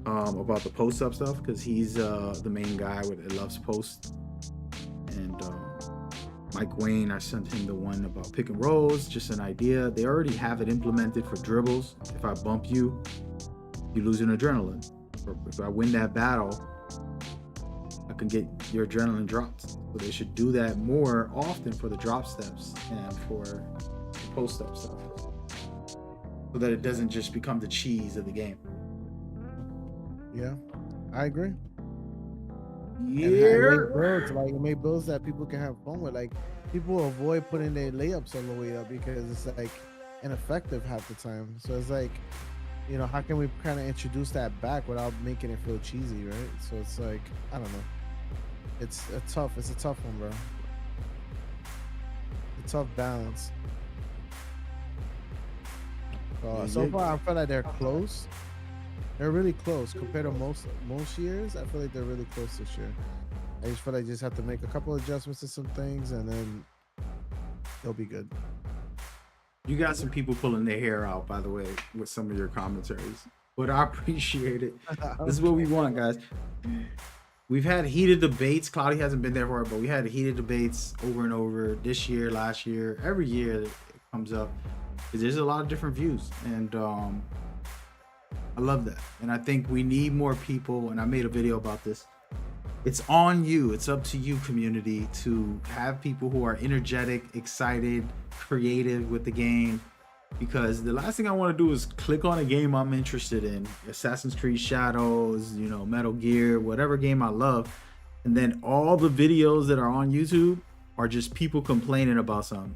about the post up stuff, because he's the main guy that loves posts. And Mike Wayne, I sent him the one about pick and rolls, just an idea. They already have it implemented for dribbles. If I bump you, you lose an adrenaline. Or if I win that battle, I can get your adrenaline dropped. So they should do that more often for the drop steps and for the post up stuff, so that it doesn't just become the cheese of the game. Yeah, I agree. Yeah. It make builds that people can have fun with. Like, people avoid putting their layups all the way up because it's like ineffective half the time. So it's like, how can we kind of introduce that back without making it feel cheesy, right? So it's like, I don't know. It's a tough one, bro. A tough balance. So far, I feel like they're close. They're really close compared to most years. I feel like they're really close this year. I just feel like I just have to make a couple adjustments to some things, and then they'll be good. You got some people pulling their hair out, by the way, with some of your commentaries, but I appreciate it. This is what we want, guys. We've had heated debates. Cloudy hasn't been there for it, but we had heated debates over and over this year, last year, every year that it comes up. Because there's a lot of different views, and I love that. And I think we need more people, and I made a video about this. It's on you. It's up to you, community, to have people who are energetic, excited, creative with the game. Because the last thing I want to do is click on a game I'm interested in. Assassin's Creed Shadows, Metal Gear, whatever game I love. And then all the videos that are on YouTube are just people complaining about something.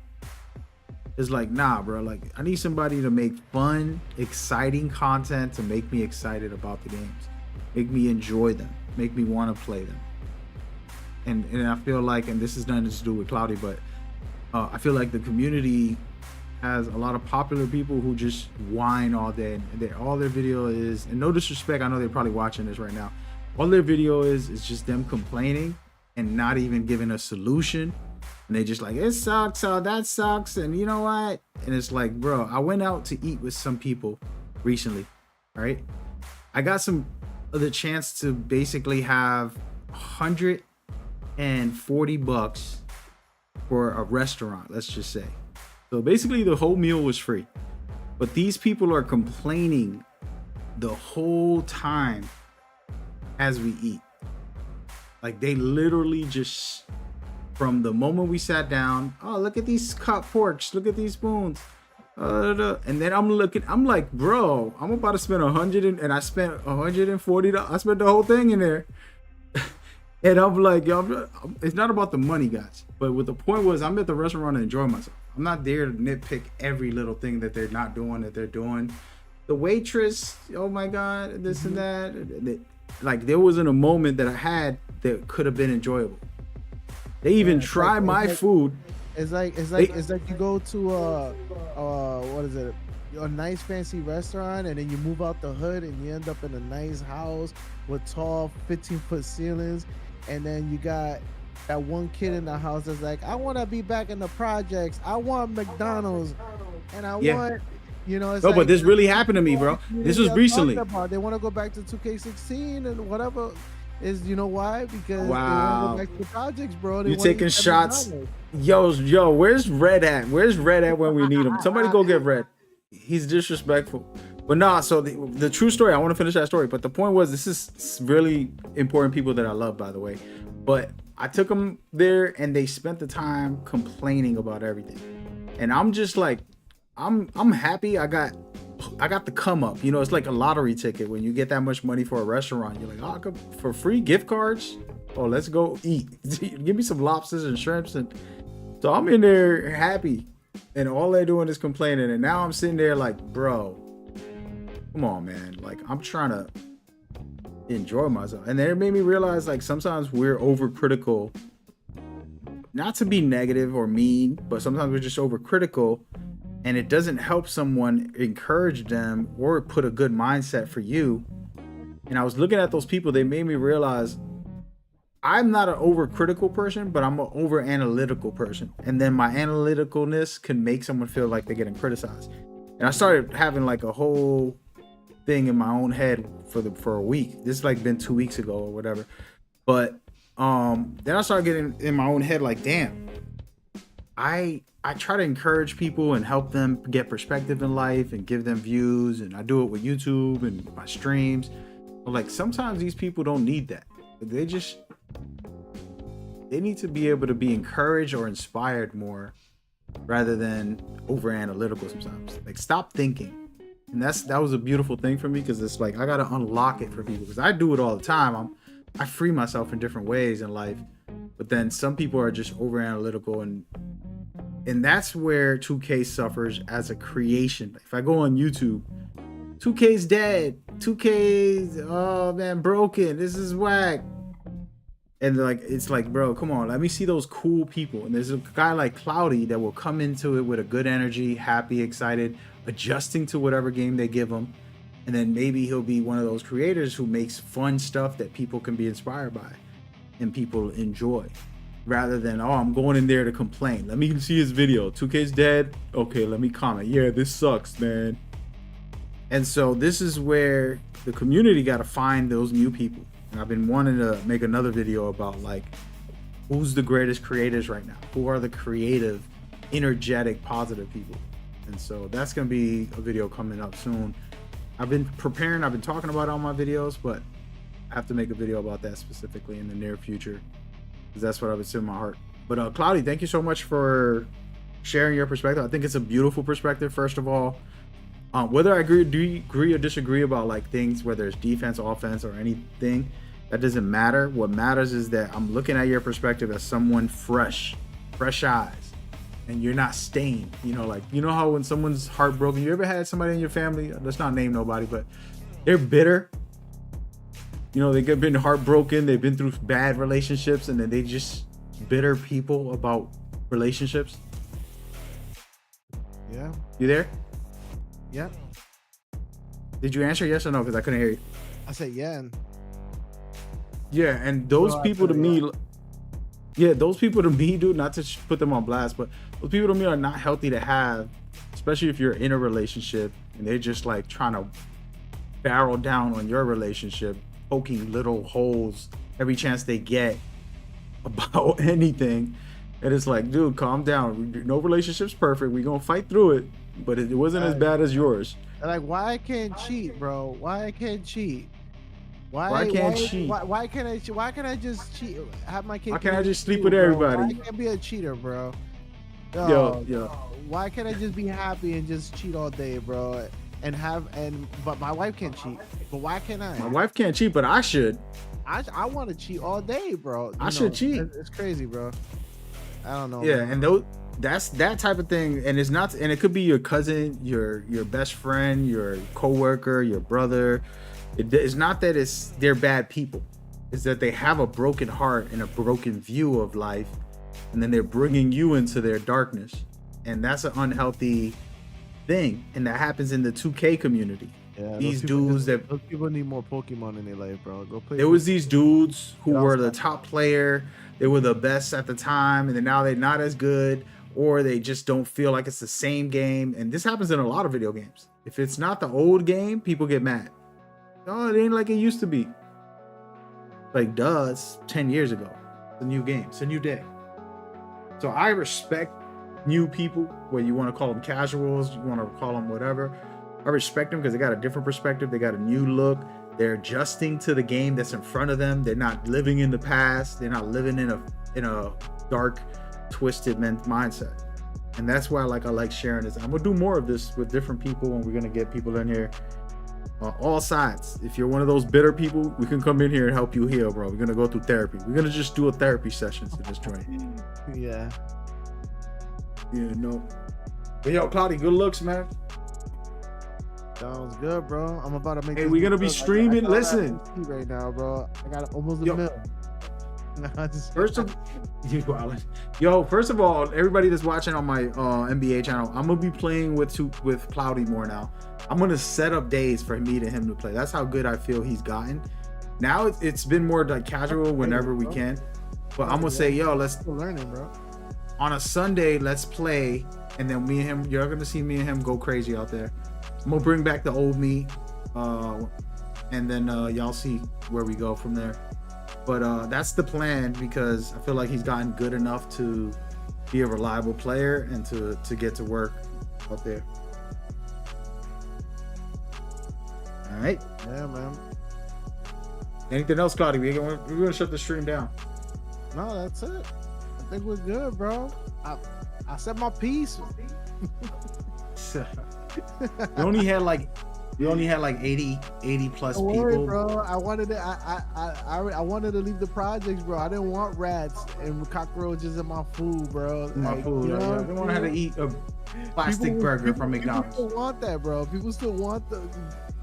It's like, nah, bro. Like, I need somebody to make fun, exciting content to make me excited about the games. Make me enjoy them. Make me want to play them. And I feel like, and this is nothing to do with Cloudy, but I feel like the community has a lot of popular people who just whine all day. And all their video is, and no disrespect, I know they're probably watching this right now. All their video is just them complaining and not even giving a solution. And they just like, it sucks, oh, that sucks, and you know what? And it's like, bro, I went out to eat with some people recently, all right? I got some of the chance to basically have $140 for a restaurant, let's just say. So basically the whole meal was free. But these people are complaining the whole time as we eat. Like, they literally just, from the moment we sat down, oh, look at these cut forks, look at these spoons, and then I'm like, bro, I'm about to spend and I spent $140. I spent the whole thing in there. And I'm like, yo, it's not about the money, guys. But what the point was, I'm at the restaurant to enjoy myself. I'm not there to nitpick every little thing that they're not doing, that they're doing. The waitress, oh my God, this and that. Like, there wasn't a moment that I had that could have been enjoyable. They even try my food. It's like you go to what is it? A nice fancy restaurant, and then you move out the hood and you end up in a nice house with tall 15-foot ceilings, and then you got that one kid in the house that's like, I want to be back in the projects. I want McDonald's, and I want, it's no, but this really happened to me, bro. This was recently. They want to go back to 2K16 and whatever. Is why? Because they want to go back to the projects, bro. You taking shots? Yo, where's Red at? Where's Red at when we need him? Somebody go get Red. He's disrespectful. But nah, so the true story, I want to finish that story. But the point was, this is really important people that I love, by the way. But I took them there and they spent the time complaining about everything. And I'm just like, I'm happy. I got the come up. You know, it's like a lottery ticket when you get that much money for a restaurant. You're like, oh, I could, for free gift cards. Oh, let's go eat. Give me some lobsters and shrimps, and so I'm in there happy, and all they're doing is complaining. And now I'm sitting there like, bro, come on, man. Like, I'm trying to enjoy myself. And then it made me realize, like, sometimes we're overcritical. Not to be negative or mean, but sometimes we're just overcritical, and it doesn't help someone encourage them or put a good mindset for you. And I was looking at those people, they made me realize I'm not an overcritical person, but I'm an over analytical person. And then my analyticalness can make someone feel like they're getting criticized. And I started having like a whole thing in my own head for a week. This is like been 2 weeks ago or whatever. But then I started getting in my own head like, damn, I try to encourage people and help them get perspective in life and give them views, and I do it with YouTube and my streams. But like, sometimes these people don't need that. They need to be able to be encouraged or inspired more rather than over analytical sometimes. Like, stop thinking. And that was a beautiful thing for me, because it's like I gotta unlock it for people, because I do it all the time. I free myself in different ways in life, but then some people are just over analytical, and that's where 2K suffers as a creation. If I go on YouTube, 2K's dead, 2K's, oh man, broken, this is whack. And like, it's like, bro, come on, let me see those cool people. And there's a guy like Cloudy that will come into it with a good energy, happy, excited, adjusting to whatever game they give him. And then maybe he'll be one of those creators who makes fun stuff that people can be inspired by and people enjoy, rather than, oh, I'm going in there to complain. Let me see his video. 2K's dead. Okay, let me comment. Yeah, this sucks, man. And so this is where the community got to find those new people. And I've been wanting to make another video about, like, who's the greatest creators right now? Who are the creative, energetic, positive people? And so that's going to be a video coming up soon. I've been preparing, I've been talking about all my videos, but I have to make a video about that specifically in the near future, because that's what I've been in my heart. But Cloudy, thank you so much for sharing your perspective. I think it's a beautiful perspective, first of all. Whether I agree or disagree about like things, whether it's defense, offense, or anything, that doesn't matter. What matters is that I'm looking at your perspective as someone fresh eyes, and you're not stained. You know, like, you know how when someone's heartbroken, you ever had somebody in your family, let's not name nobody, but they're bitter. You know, they've been heartbroken, they've been through bad relationships, and then they just bitter people about relationships. Yeah. You there? Yep. Did you answer yes or no? Because I couldn't hear you. I said yeah. Yeah, and those people to me, those people to me, dude, not to put them on blast, but those people to me are not healthy to have, especially if you're in a relationship and they're just like trying to barrel down on your relationship, poking little holes every chance they get about anything. And it's like, dude, calm down. No relationship's perfect. We're gonna fight through it, but it wasn't as bad as yours. Like, why I can't cheat, bro? Why I can't cheat? Why can't cheat? Why can't I? Why can't I just cheat? Have my kid? Why can't I just sleep with everybody? Why can't I be a cheater, bro? Yo. Why can't I just be happy and just cheat all day, bro? But my wife can't cheat. But why can't I? My wife can't cheat, but I should. I want to cheat all day, bro. I should cheat. It's crazy, bro. I don't know. Yeah, man. and that's that type of thing, and it's not, and it could be your cousin, your best friend, your coworker, your brother. It's not that they're bad people. It's that they have a broken heart and a broken view of life, and then they're bringing you into their darkness, and that's an unhealthy thing, and that happens in the 2K community. Yeah, those people need more Pokemon in their life, bro. Go play. There was these dudes who were the top player. They were the best at the time, and then now they're not as good, or they just don't feel like it's the same game. And this happens in a lot of video games. If it's not the old game, people get mad. Oh, it ain't like it used to be. Like, duh, it's 10 years ago. It's a new game. It's a new day. So I respect new people, whether you want to call them casuals, you want to call them whatever. I respect them because they got a different perspective. They got a new look. They're adjusting to the game that's in front of them. They're not living in the past. They're not living in a dark, twisted mindset. And that's why I like sharing this. I'm gonna do more of this with different people, and we're gonna get people in here on all sides. If you're one of those bitter people, we can come in here and help you heal, bro. We're gonna go through therapy. We're gonna just do a therapy session to this joint. Yeah. Yeah, no. But yo, Cloudy, good looks, man. Sounds good, bro. I'm about to make. Hey, this we're gonna be look. streaming. I Listen, right now, bro. I got almost a Yo. mil. first of first of all, everybody that's watching on my NBA channel, I'm gonna be playing with Cloudy more now. I'm gonna set up days for me to him to play. That's how good I feel he's gotten. Now it's been more like casual whenever we can. But I'm gonna say, yo, let's still learning, bro. On a Sunday, let's play, and then me and him, you're gonna see me and him go crazy out there. I'm gonna bring back the old me, and then y'all see where we go from there. But that's the plan, because I feel like he's gotten good enough to be a reliable player and to get to work out there. All right. Yeah, man. Anything else, Cloudy? We're gonna shut the stream down. No, that's it. I think we're good, bro. I said my piece. We only had like 80 plus Don't people. worry, bro. I wanted to leave the projects, bro. I didn't want rats and cockroaches in my food, bro. My food. I don't want to have to eat a plastic burger from McDonald's. People want that, bro. People still want the.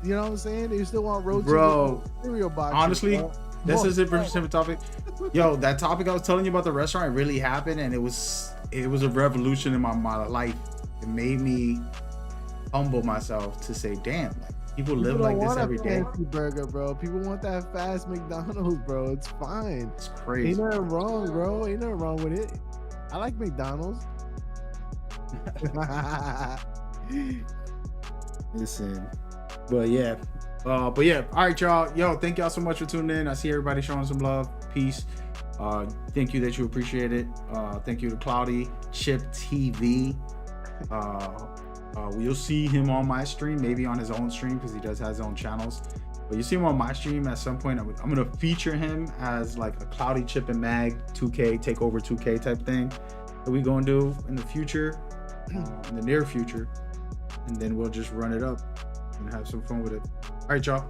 You know what I'm saying? They still want roaches. Bro, cereal boxes. honestly, bro. this is a different topic. Yo, that topic I was telling you about the restaurant, it really happened, and it was a revolution in my life. It made me humble myself to say, damn, like, people live like this every day. Fancy burger, bro. People want that fast McDonald's, bro. It's fine. It's crazy. Ain't nothing wrong, bro. Ain't nothing wrong with it. I like McDonald's. Listen, but yeah. All right, y'all. Yo, thank y'all so much for tuning in. I see everybody showing some love. Peace. Thank you that you appreciate it. Thank you to CloudyChipTv. You'll see him on my stream, maybe on his own stream, because he does have his own channels. But you see him on my stream at some point. I'm gonna feature him as like a Cloudy Chip and Mag 2K takeover 2K type thing that we gonna do in the future, in the near future, and then we'll just run it up and have some fun with it. All right, y'all.